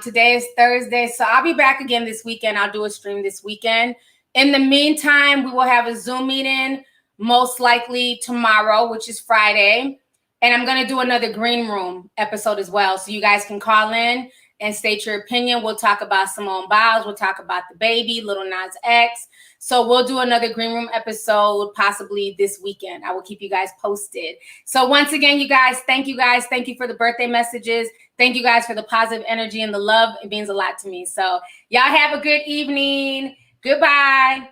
Today is Thursday, so I'll be back again this weekend. I'll do a stream this weekend. In the meantime, we will have a Zoom meeting most likely tomorrow, which is Friday. And I'm going to do another Green Room episode as well. So you guys can call in and state your opinion. We'll talk about Simone Biles. We'll talk about the baby, Lil Nas X. So we'll do another Green Room episode possibly this weekend. I will keep you guys posted. So once again, you guys. Thank you for the birthday messages. Thank you guys for the positive energy and the love. It means a lot to me. So y'all have a good evening. Goodbye.